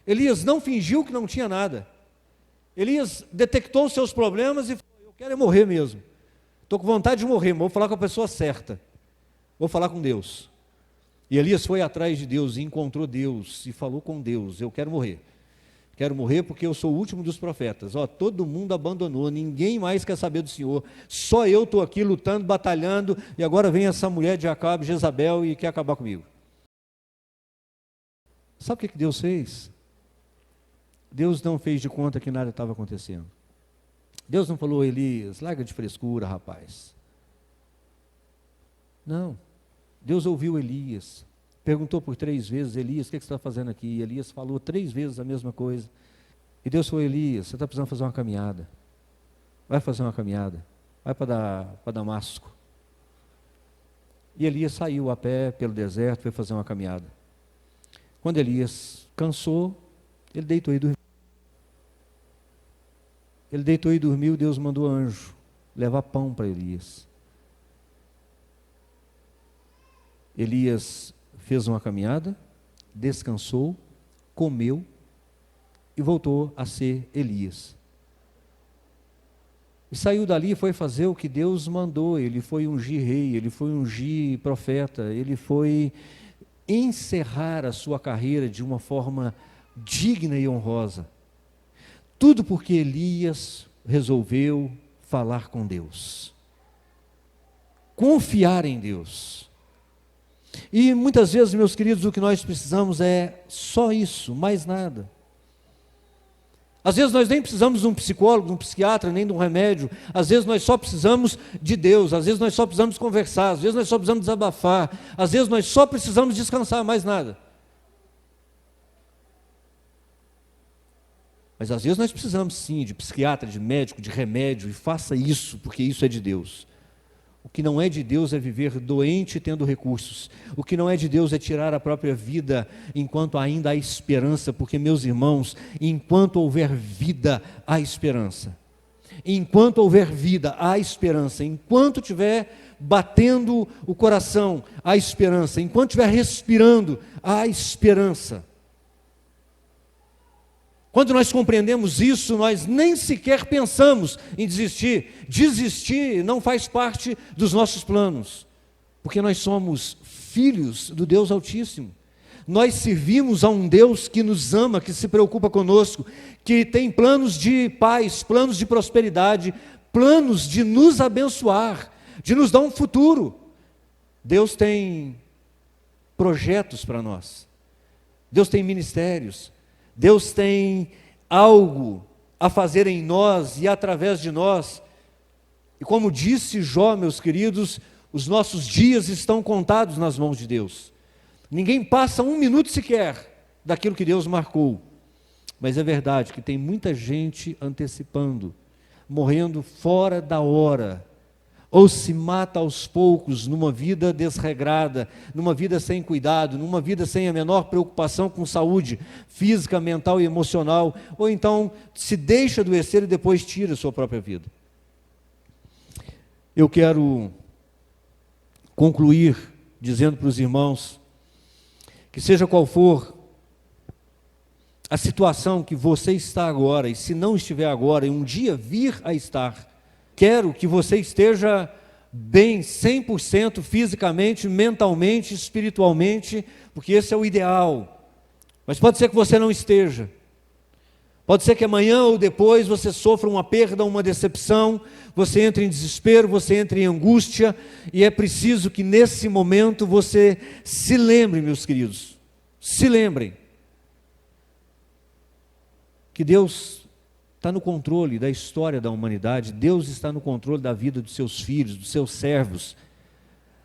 Elias não fingiu que não tinha nada. Elias detectou os seus problemas e falou: eu quero é morrer mesmo. Estou com vontade de morrer, mas vou falar com a pessoa certa. Vou falar com Deus. E Elias foi atrás de Deus e encontrou Deus e falou com Deus: eu quero morrer. Quero morrer porque eu sou o último dos profetas. Todo mundo abandonou, ninguém mais quer saber do Senhor. Só eu estou aqui lutando, batalhando, e agora vem essa mulher de Acabe, Jezabel, e quer acabar comigo. Sabe o que Deus fez? Deus não fez de conta que nada estava acontecendo. Deus não falou: Elias, larga de frescura, rapaz. Não. Deus ouviu Elias, perguntou por 3 vezes: Elias, o que você está fazendo aqui? E Elias falou 3 vezes a mesma coisa. E Deus falou: Elias, você está precisando fazer uma caminhada. Vai fazer uma caminhada. Vai para Damasco. E Elias saiu a pé pelo deserto, foi fazer uma caminhada. Quando Elias cansou, ele deitou e dormiu. Ele deitou e dormiu, Deus mandou anjo levar pão para Elias. Elias fez uma caminhada, descansou, comeu e voltou a ser Elias. E saiu dali e foi fazer o que Deus mandou. Ele foi ungir rei, ele foi ungir profeta, ele foi encerrar a sua carreira de uma forma digna e honrosa. Tudo porque Elias resolveu falar com Deus, confiar em Deus. E muitas vezes, meus queridos, o que nós precisamos é só isso, mais nada. Às vezes nós nem precisamos de um psicólogo, de um psiquiatra, nem de um remédio. Às vezes nós só precisamos de Deus, às vezes nós só precisamos conversar, às vezes nós só precisamos desabafar, às vezes nós só precisamos descansar, mais nada. Mas às vezes nós precisamos sim de psiquiatra, de médico, de remédio, e faça isso, porque isso é de Deus. O que não é de Deus é viver doente tendo recursos. O que não é de Deus é tirar a própria vida enquanto ainda há esperança, porque, meus irmãos, enquanto houver vida, há esperança. Enquanto houver vida, há esperança. Enquanto estiver batendo o coração, há esperança. Enquanto estiver respirando, há esperança. Quando nós compreendemos isso, nós nem sequer pensamos em desistir. Desistir não faz parte dos nossos planos, porque nós somos filhos do Deus Altíssimo. Nós servimos a um Deus que nos ama, que se preocupa conosco, que tem planos de paz, planos de prosperidade, planos de nos abençoar, de nos dar um futuro. Deus tem projetos para nós. Deus tem ministérios. Deus tem algo a fazer em nós e através de nós. E como disse Jó, meus queridos, os nossos dias estão contados nas mãos de Deus. Ninguém passa um minuto sequer daquilo que Deus marcou. Mas é verdade que tem muita gente antecipando, morrendo fora da hora, ou se mata aos poucos numa vida desregrada, numa vida sem cuidado, numa vida sem a menor preocupação com saúde física, mental e emocional, ou então se deixa adoecer e depois tira a sua própria vida. Eu quero concluir dizendo para os irmãos que seja qual for a situação que você está agora, e se não estiver agora e um dia vir a estar, quero que você esteja bem 100% fisicamente, mentalmente, espiritualmente, porque esse é o ideal. Mas pode ser que você não esteja. Pode ser que amanhã ou depois você sofra uma perda, uma decepção, você entre em desespero, você entre em angústia, e é preciso que nesse momento você se lembre, meus queridos, se lembrem que Deus está no controle da história da humanidade. Deus está no controle da vida dos seus filhos, dos seus servos,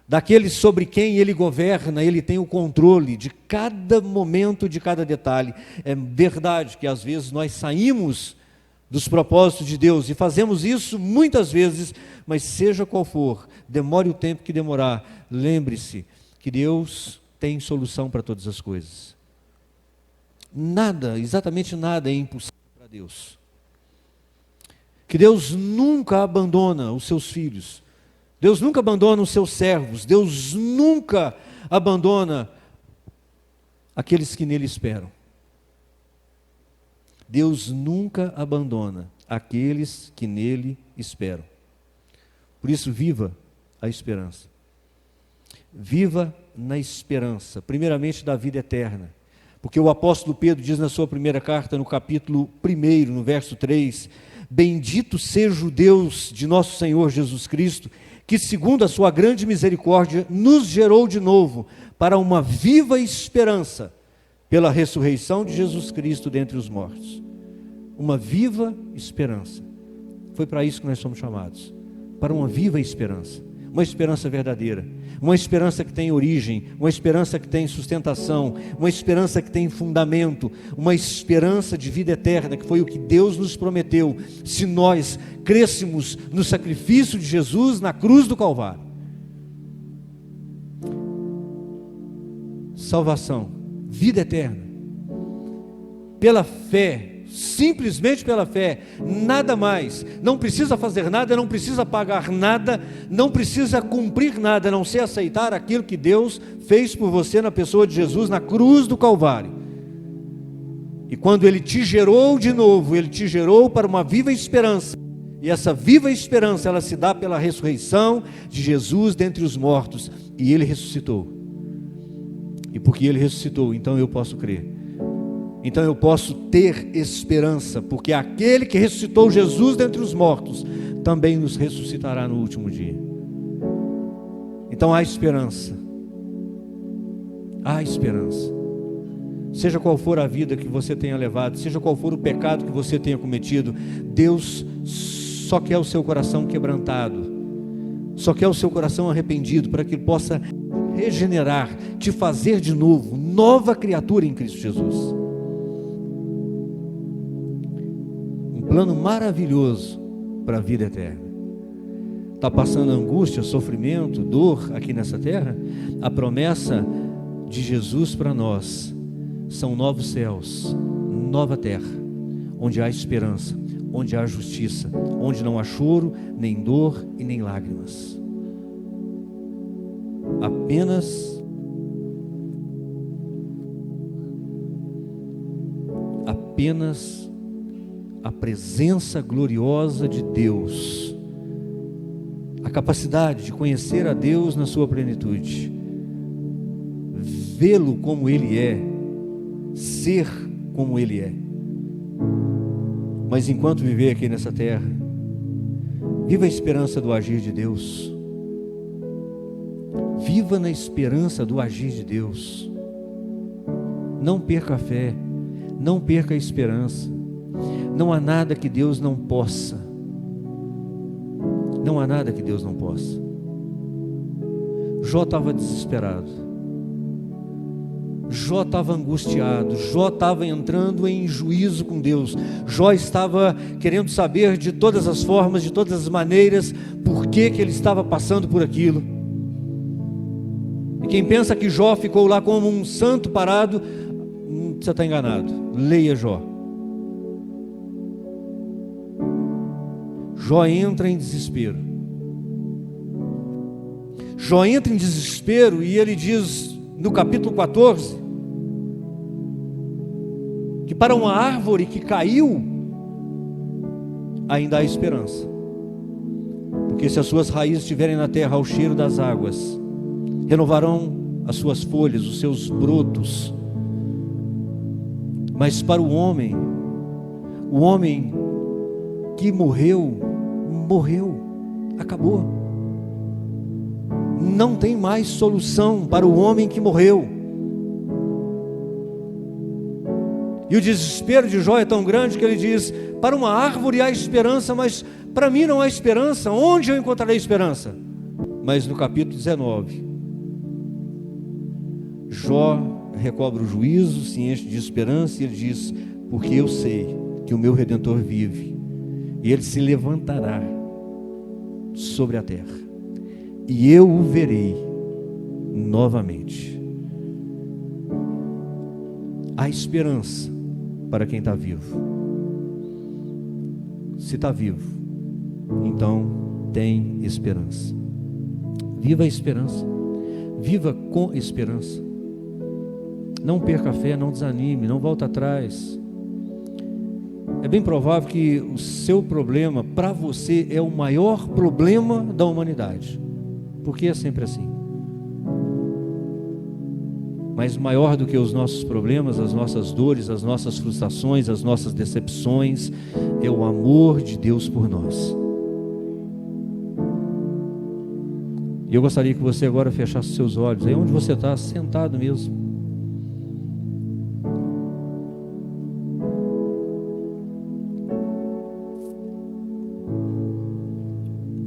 daqueles sobre quem Ele governa. Ele tem o controle de cada momento, de cada detalhe. É verdade que às vezes nós saímos dos propósitos de Deus, e fazemos isso muitas vezes, mas seja qual for, demore o tempo que demorar, lembre-se que Deus tem solução para todas as coisas. Nada, exatamente nada é impossível para Deus. Que Deus nunca abandona os seus filhos, Deus nunca abandona os seus servos, Deus nunca abandona aqueles que nele esperam. Deus nunca abandona aqueles que nele esperam. Por isso, viva a esperança. Viva na esperança, primeiramente da vida eterna. Porque o apóstolo Pedro diz na sua primeira carta, no capítulo 1, no verso 3, bendito seja o Deus de nosso Senhor Jesus Cristo, que segundo a sua grande misericórdia, nos gerou de novo para uma viva esperança, pela ressurreição de Jesus Cristo dentre os mortos. Uma viva esperança. Foi para isso que nós somos chamados, para uma viva esperança. Uma esperança verdadeira, uma esperança que tem origem, uma esperança que tem sustentação, uma esperança que tem fundamento, uma esperança de vida eterna, que foi o que Deus nos prometeu, se nós crêssemos no sacrifício de Jesus na cruz do Calvário. Salvação, vida eterna, pela fé, simplesmente pela fé, nada mais, não precisa fazer nada, não precisa pagar nada, não precisa cumprir nada, a não ser aceitar aquilo que Deus fez por você na pessoa de Jesus na cruz do Calvário. E quando Ele te gerou de novo, Ele te gerou para uma viva esperança, E essa viva esperança, ela se dá pela ressurreição de Jesus dentre os mortos. E Ele ressuscitou. E porque Ele ressuscitou, então eu posso crer. Então eu posso ter esperança, porque aquele que ressuscitou Jesus dentre os mortos, também nos ressuscitará no último dia. Então há esperança. Há esperança. Seja qual for a vida que você tenha levado, seja qual for o pecado que você tenha cometido, Deus só quer o seu coração quebrantado, só quer o seu coração arrependido, para que Ele possa regenerar, te fazer de novo, nova criatura em Cristo Jesus. Um plano maravilhoso para a vida eterna. Está passando angústia, sofrimento, dor aqui nessa terra? A promessa de Jesus para nós são novos céus, nova terra, onde há esperança, onde há justiça, onde não há choro, nem dor e nem lágrimas. Apenas a presença gloriosa de Deus, a capacidade de conhecer a Deus na sua plenitude, vê-lo como Ele é, ser como Ele é. Mas enquanto viver aqui nessa terra, viva a esperança do agir de Deus. Viva na esperança do agir de Deus. Não perca a fé, não perca a esperança. Não há nada que Deus não possa. Não há nada que Deus não possa. Jó estava desesperado. Jó estava angustiado, Jó estava entrando em juízo com Deus, Jó estava querendo saber de todas as formas, de todas as maneiras, por que ele estava passando por aquilo. E quem pensa que Jó ficou lá como um santo parado, você está enganado. Leia Jó. Jó entra em desespero. Jó entra em desespero e ele diz no capítulo 14, que para uma árvore que caiu, ainda há esperança, porque se as suas raízes estiverem na terra ao cheiro das águas, renovarão as suas folhas, os seus brotos. Mas para o homem que morreu, acabou. Não tem mais solução para o homem que morreu. E o desespero de Jó é tão grande que ele diz: para uma árvore há esperança, mas para mim não há esperança. Onde eu encontrarei esperança? Mas no capítulo 19, Jó recobra o juízo, se enche de esperança e ele diz: porque eu sei que o meu Redentor vive, e ele se levantará sobre a terra, e eu o verei novamente. Há esperança para quem está vivo. Se está vivo, então tem esperança. Viva a esperança, viva com esperança. Não perca a fé, não desanime, não volte atrás. É bem provável que o seu problema, para você, é o maior problema da humanidade, porque é sempre assim. Mas maior do que os nossos problemas, as nossas dores, as nossas frustrações, as nossas decepções, é o amor de Deus por nós. E eu gostaria que você agora fechasse seus olhos, aí onde você está, sentado mesmo.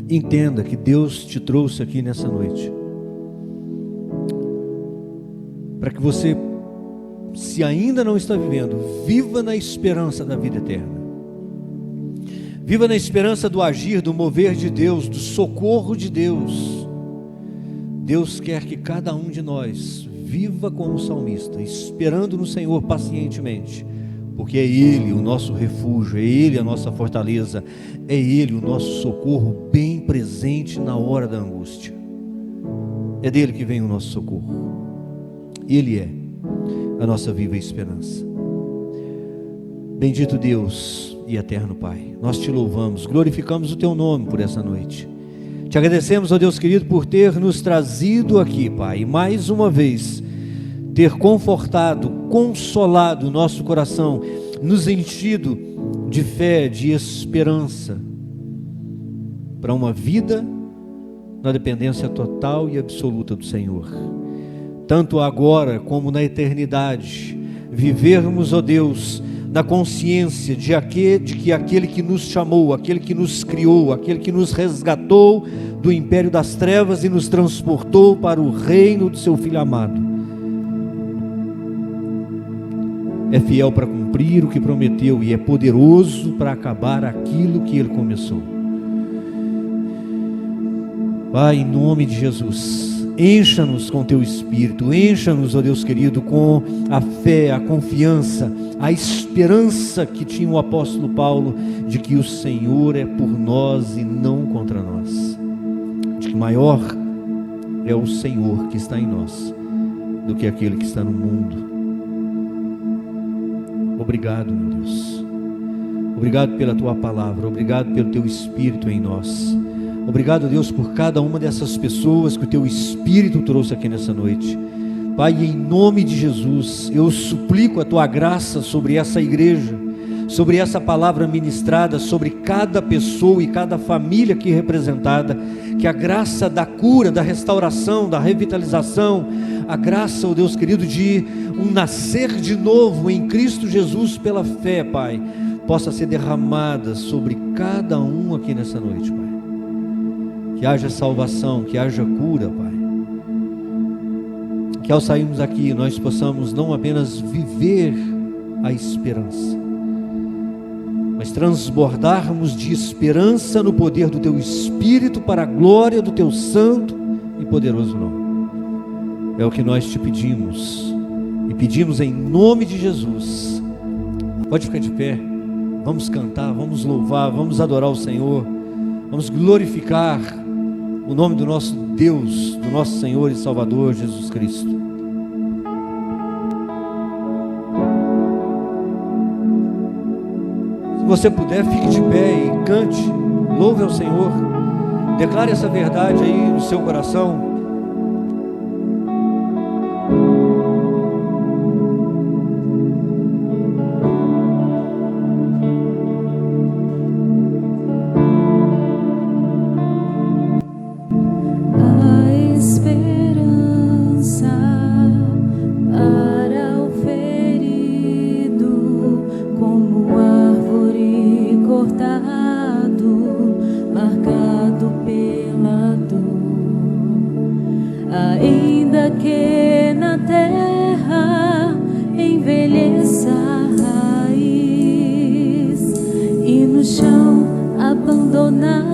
Entenda que Deus te trouxe aqui nessa noite para que você, se ainda não está vivendo, viva na esperança da vida eterna. Viva na esperança do agir, do mover de Deus, do socorro de Deus. Deus quer que cada um de nós viva como salmista, esperando no Senhor pacientemente, porque é Ele o nosso refúgio, é Ele a nossa fortaleza, é Ele o nosso socorro bem presente na hora da angústia. É dele que vem o nosso socorro. Ele é a nossa viva esperança. Bendito Deus, e eterno Pai. Nós te louvamos, glorificamos o teu nome por essa noite. Te agradecemos, ó Deus querido, por ter nos trazido aqui, Pai, e mais uma vez ter confortado, consolado o nosso coração, nos enchido de fé, de esperança, para uma vida na dependência total e absoluta do Senhor. Tanto agora como na eternidade, vivermos, ó Deus, na consciência de que aquele que nos chamou, aquele que nos criou, aquele que nos resgatou do império das trevas e nos transportou para o reino do seu Filho amado, é fiel para cumprir o que prometeu e é poderoso para acabar aquilo que Ele começou. Pai, em nome de Jesus, encha-nos com Teu Espírito, encha-nos, ó Deus querido, com a fé, a confiança, a esperança que tinha o apóstolo Paulo, de que o Senhor é por nós e não contra nós, de que maior é o Senhor que está em nós, do que aquele que está no mundo. Obrigado, meu Deus, obrigado pela Tua palavra, obrigado pelo Teu Espírito em nós. Obrigado, Deus, por cada uma dessas pessoas que o Teu Espírito trouxe aqui nessa noite. Pai, em nome de Jesus, eu suplico a Tua graça sobre essa igreja, sobre essa palavra ministrada, sobre cada pessoa e cada família aqui representada, que a graça da cura, da restauração, da revitalização, a graça, ó Deus querido, de um nascer de novo em Cristo Jesus pela fé, Pai, possa ser derramada sobre cada um aqui nessa noite, Pai. Que haja salvação, que haja cura, Pai. Que ao sairmos aqui nós possamos não apenas viver a esperança, mas transbordarmos de esperança no poder do Teu Espírito para a glória do Teu santo e poderoso nome. É o que nós te pedimos e pedimos em nome de Jesus. Pode ficar de pé, vamos cantar, vamos louvar, vamos adorar o Senhor, vamos glorificar o nome do nosso Deus, do nosso Senhor e Salvador Jesus Cristo. Se você puder, fique de pé e cante, louve ao Senhor, declare essa verdade aí no seu coração. Abandonado